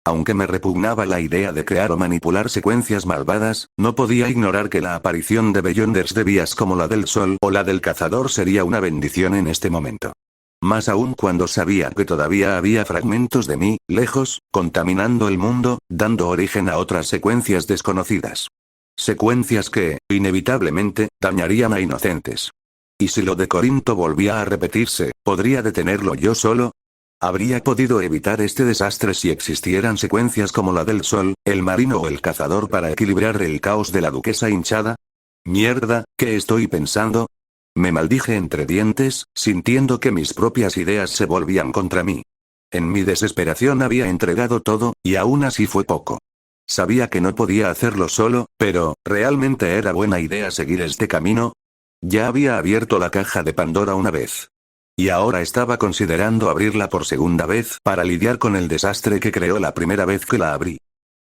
Aunque me repugnaba la idea de crear o manipular secuencias malvadas, no podía ignorar que la aparición de Beyonders de vías como la del Sol o la del Cazador sería una bendición en este momento. Más aún cuando sabía que todavía había fragmentos de mí, lejos, contaminando el mundo, dando origen a otras secuencias desconocidas. Secuencias que, inevitablemente, dañarían a inocentes. ¿Y si lo de Corinto volvía a repetirse, podría detenerlo yo solo? ¿Habría podido evitar este desastre si existieran secuencias como la del Sol, el Marino o el Cazador para equilibrar el caos de la Duquesa hinchada? Mierda, ¿qué estoy pensando? Me maldije entre dientes, sintiendo que mis propias ideas se volvían contra mí. En mi desesperación había entregado todo, y aún así fue poco. Sabía que no podía hacerlo solo, pero, ¿realmente era buena idea seguir este camino? Ya había abierto la caja de Pandora una vez. Y ahora estaba considerando abrirla por segunda vez para lidiar con el desastre que creó la primera vez que la abrí.